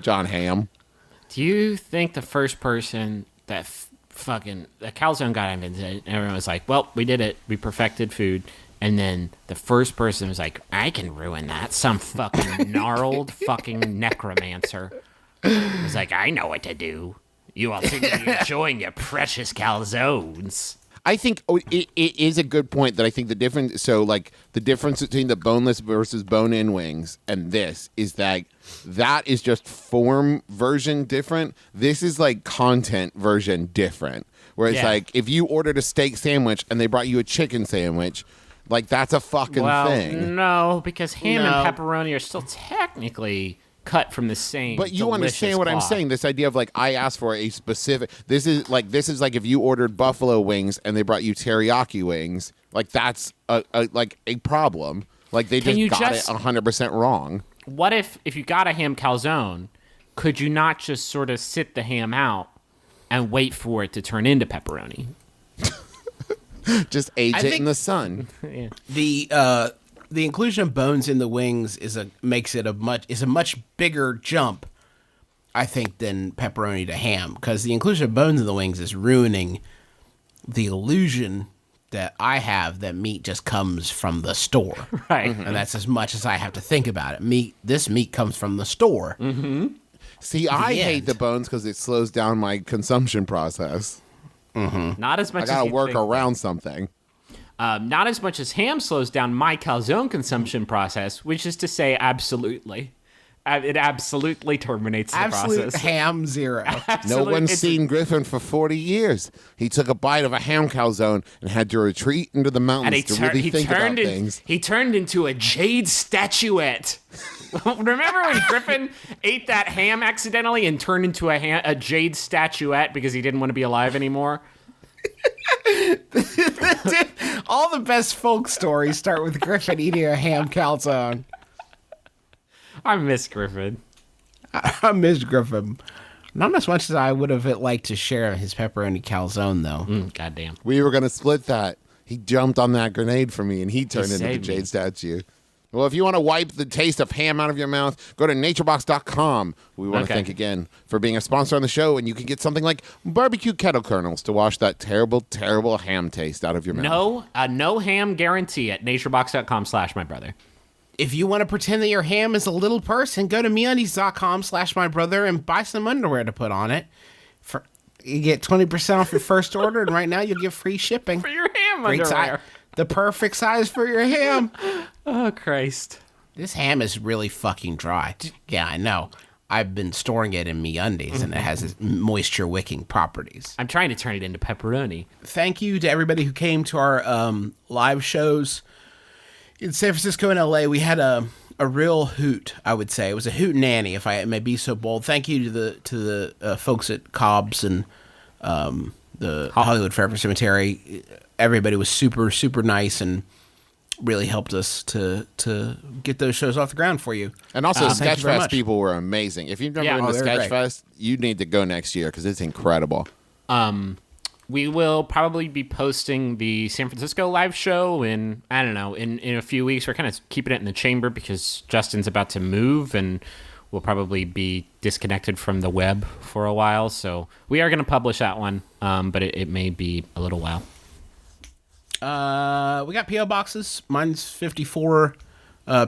John Ham. Do you think the first person that the calzone got invented, everyone was like, well, we did it. We perfected food. And then the first person was like, I can ruin that. Some fucking gnarled fucking necromancer was like, I know what to do. You all seem to be enjoying your precious calzones. I think it is a good point that I think the difference. So, the difference between the boneless versus bone-in wings and this is that is just form version different. This is content version different. Where it's if you ordered a steak sandwich and they brought you a chicken sandwich, that's a fucking thing. No, because ham and pepperoni are still technically cut from the same. But you understand what I'm saying? This idea of I asked for a specific. This is like if you ordered buffalo wings and they brought you teriyaki wings. That's a problem. They just got it 100% wrong. What if you got a ham calzone, could you not just sort of sit the ham out and wait for it to turn into pepperoni? Just age it in the sun. Yeah. The inclusion of bones in the wings is a much bigger jump, I think, than pepperoni to ham, because the inclusion of bones in the wings is ruining the illusion that I have that meat just comes from the store. Right. And that's as much as I have to think about it. This meat comes from the store. Mm-hmm. See, I hate the bones because it slows down my consumption process. Mm-hmm. Not as much I gotta as work around something. Not as much as ham slows down my calzone consumption process, which is to say, absolutely. It absolutely terminates the Absolute process. ham zero. No one's seen Griffin for 40 years. He took a bite of a ham calzone and had to retreat into the mountains to really think about things. He turned into a jade statuette. Remember when Griffin ate that ham accidentally and turned into a jade statuette because he didn't want to be alive anymore? All the best folk stories start with Griffin eating a ham calzone. I miss Griffin. I miss Griffin. Not as much as I would have liked to share his pepperoni calzone, though. Goddamn. We were going to split that. He jumped on that grenade for me, and he turned into the saved me. jade statue. Well, if you want to wipe the taste of ham out of your mouth, go to naturebox.com. We want to thank again for being a sponsor on the show, and you can get something like barbecue kettle kernels to wash that terrible, terrible ham taste out of your mouth. No ham guarantee at naturebox.com/mybrother. If you want to pretend that your ham is a little person, go to MeUndies.com/mybrother and buy some underwear to put on it. You get 20% off your first order, and right now you'll get free shipping. For your ham Great underwear. the perfect size for your ham. Oh, Christ. This ham is really fucking dry. Yeah, I know. I've been storing it in MeUndies, and it has its moisture-wicking properties. I'm trying to turn it into pepperoni. Thank you to everybody who came to our live shows in San Francisco and LA. We had a real hoot, I would say. It was a hoot nanny, if I may be so bold. Thank you to the folks at Cobb's and the Hollywood Forever Cemetery. Everybody was super, super nice and really helped us to get those shows off the ground for you. And also, thank you very Sketchfest much. people were amazing. If you've never been to they were great. Sketchfest, you need to go next year because it's incredible. We will probably be posting the San Francisco live show in a few weeks. We're kind of keeping it in the chamber because Justin's about to move and we'll probably be disconnected from the web for a while. So we are going to publish that one, but it may be a little while. We got P.O. boxes. Mine's 54,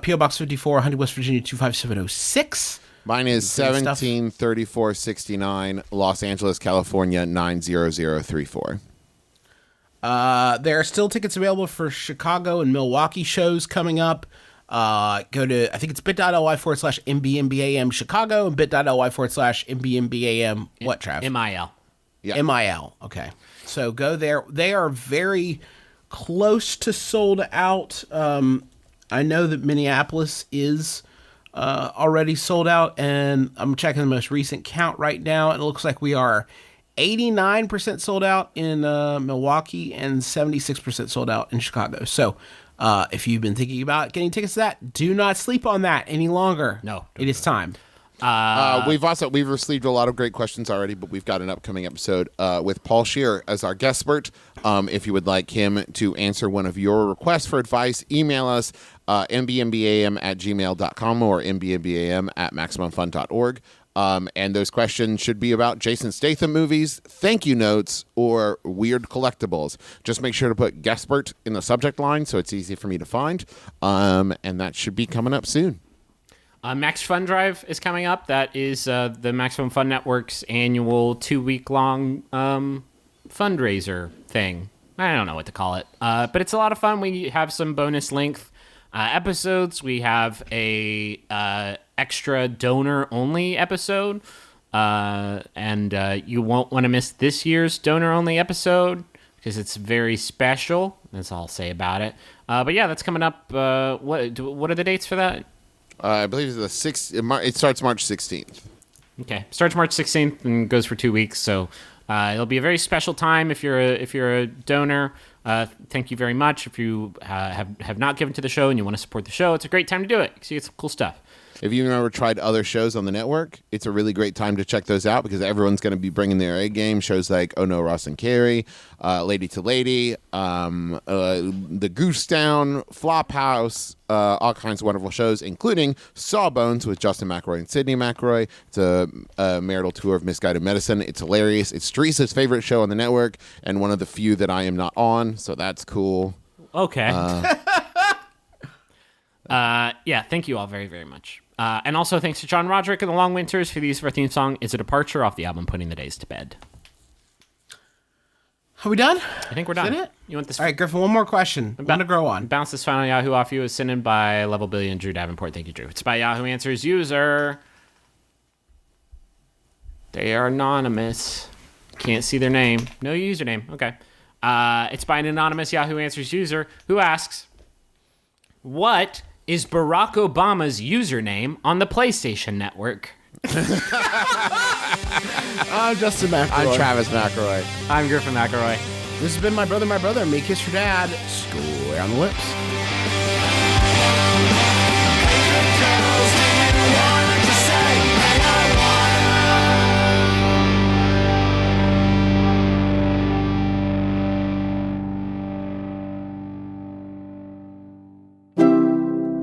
P.O. Box 54, Huntington, West Virginia 25706. Mine is 173469, Los Angeles, California 90034. There are still tickets available for Chicago and Milwaukee shows coming up. Go to, I think it's bit.ly/MBMBaM Chicago and bit.ly/MBMBaM what, Trav? MIL. Yeah. MIL. Okay. So go there. They are very close to sold out. I know that Minneapolis is already sold out, and I'm checking the most recent count right now, and it looks like we are 89% sold out in Milwaukee and 76% sold out in Chicago. So if you've been thinking about getting tickets to that, do not sleep on that any longer. No. It is time. We've received a lot of great questions already, but we've got an upcoming episode with Paul Scheer as our guest expert. If you would like him to answer one of your requests for advice, email us mbmbam@gmail.com or mbmbam@maximumfun.org. And those questions should be about Jason Statham movies, thank you notes, or weird collectibles. Just make sure to put guest expert in the subject line so it's easy for me to find. And that should be coming up soon. Max Fun Drive is coming up. That is the Maximum Fun Network's annual 2-week-long fundraiser thing. I don't know what to call it, but it's a lot of fun. We have some bonus length episodes. We have a extra donor-only episode, and you won't want to miss this year's donor-only episode because it's very special. That's all I'll say about it. But yeah, that's coming up. What are the dates for that? I believe it's the 6th. It starts March 16th. Okay, starts March 16th and goes for 2 weeks. So it'll be a very special time if you're a donor. Thank you very much. If you have not given to the show and you want to support the show, it's a great time to do it because you get some cool stuff. If you've never tried other shows on the network, it's a really great time to check those out because everyone's going to be bringing their A game. Shows like Oh No, Ross and Carrie, Lady to Lady, The Goose Down, Flophouse, all kinds of wonderful shows, including Sawbones with Justin McElroy and Sydney McElroy. It's a marital tour of misguided medicine. It's hilarious. It's Teresa's favorite show on the network and one of the few that I am not on, so that's cool. Okay. Yeah, thank you all very, very much. And also thanks to John Roderick and the Long Winters for the use of our theme song. It's a departure off the album Putting the Days to Bed. Are we done? I think we're done. Is that it? You want this? All right, Griffin, one more question. Want to grow on. Bounce this final Yahoo off you is sent in by Level Billion Drew Davenport. Thank you, Drew. It's by Yahoo Answers user. They are anonymous. Can't see their name. No username. Okay. It's by an anonymous Yahoo Answers user who asks, what is Barack Obama's username on the PlayStation Network? I'm Justin McElroy. I'm Travis McElroy. I'm Griffin McElroy. This has been My Brother, and Me Kiss Your Dad. Score on the lips.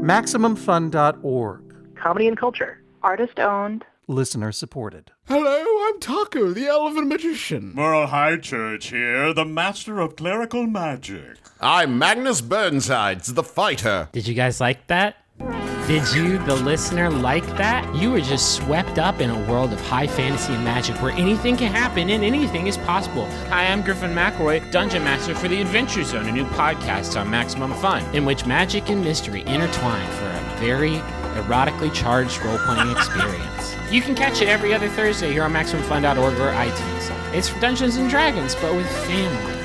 MaximumFun.org. Comedy and culture. Artist owned. Listener supported. Hello, I'm Taco, the Elven Magician. Moral High Church here, the master of clerical magic. I'm Magnus Burnsides, the fighter. Did you guys like that? Did you, the listener, like that? You were just swept up in a world of high fantasy and magic where anything can happen and anything is possible. Hi, I'm Griffin McElroy, Dungeon Master for the Adventure Zone, a new podcast on Maximum Fun, in which magic and mystery intertwine for a very erotically charged role-playing experience. You can catch it every other Thursday here on MaximumFun.org or iTunes. It's for Dungeons & Dragons, but with family.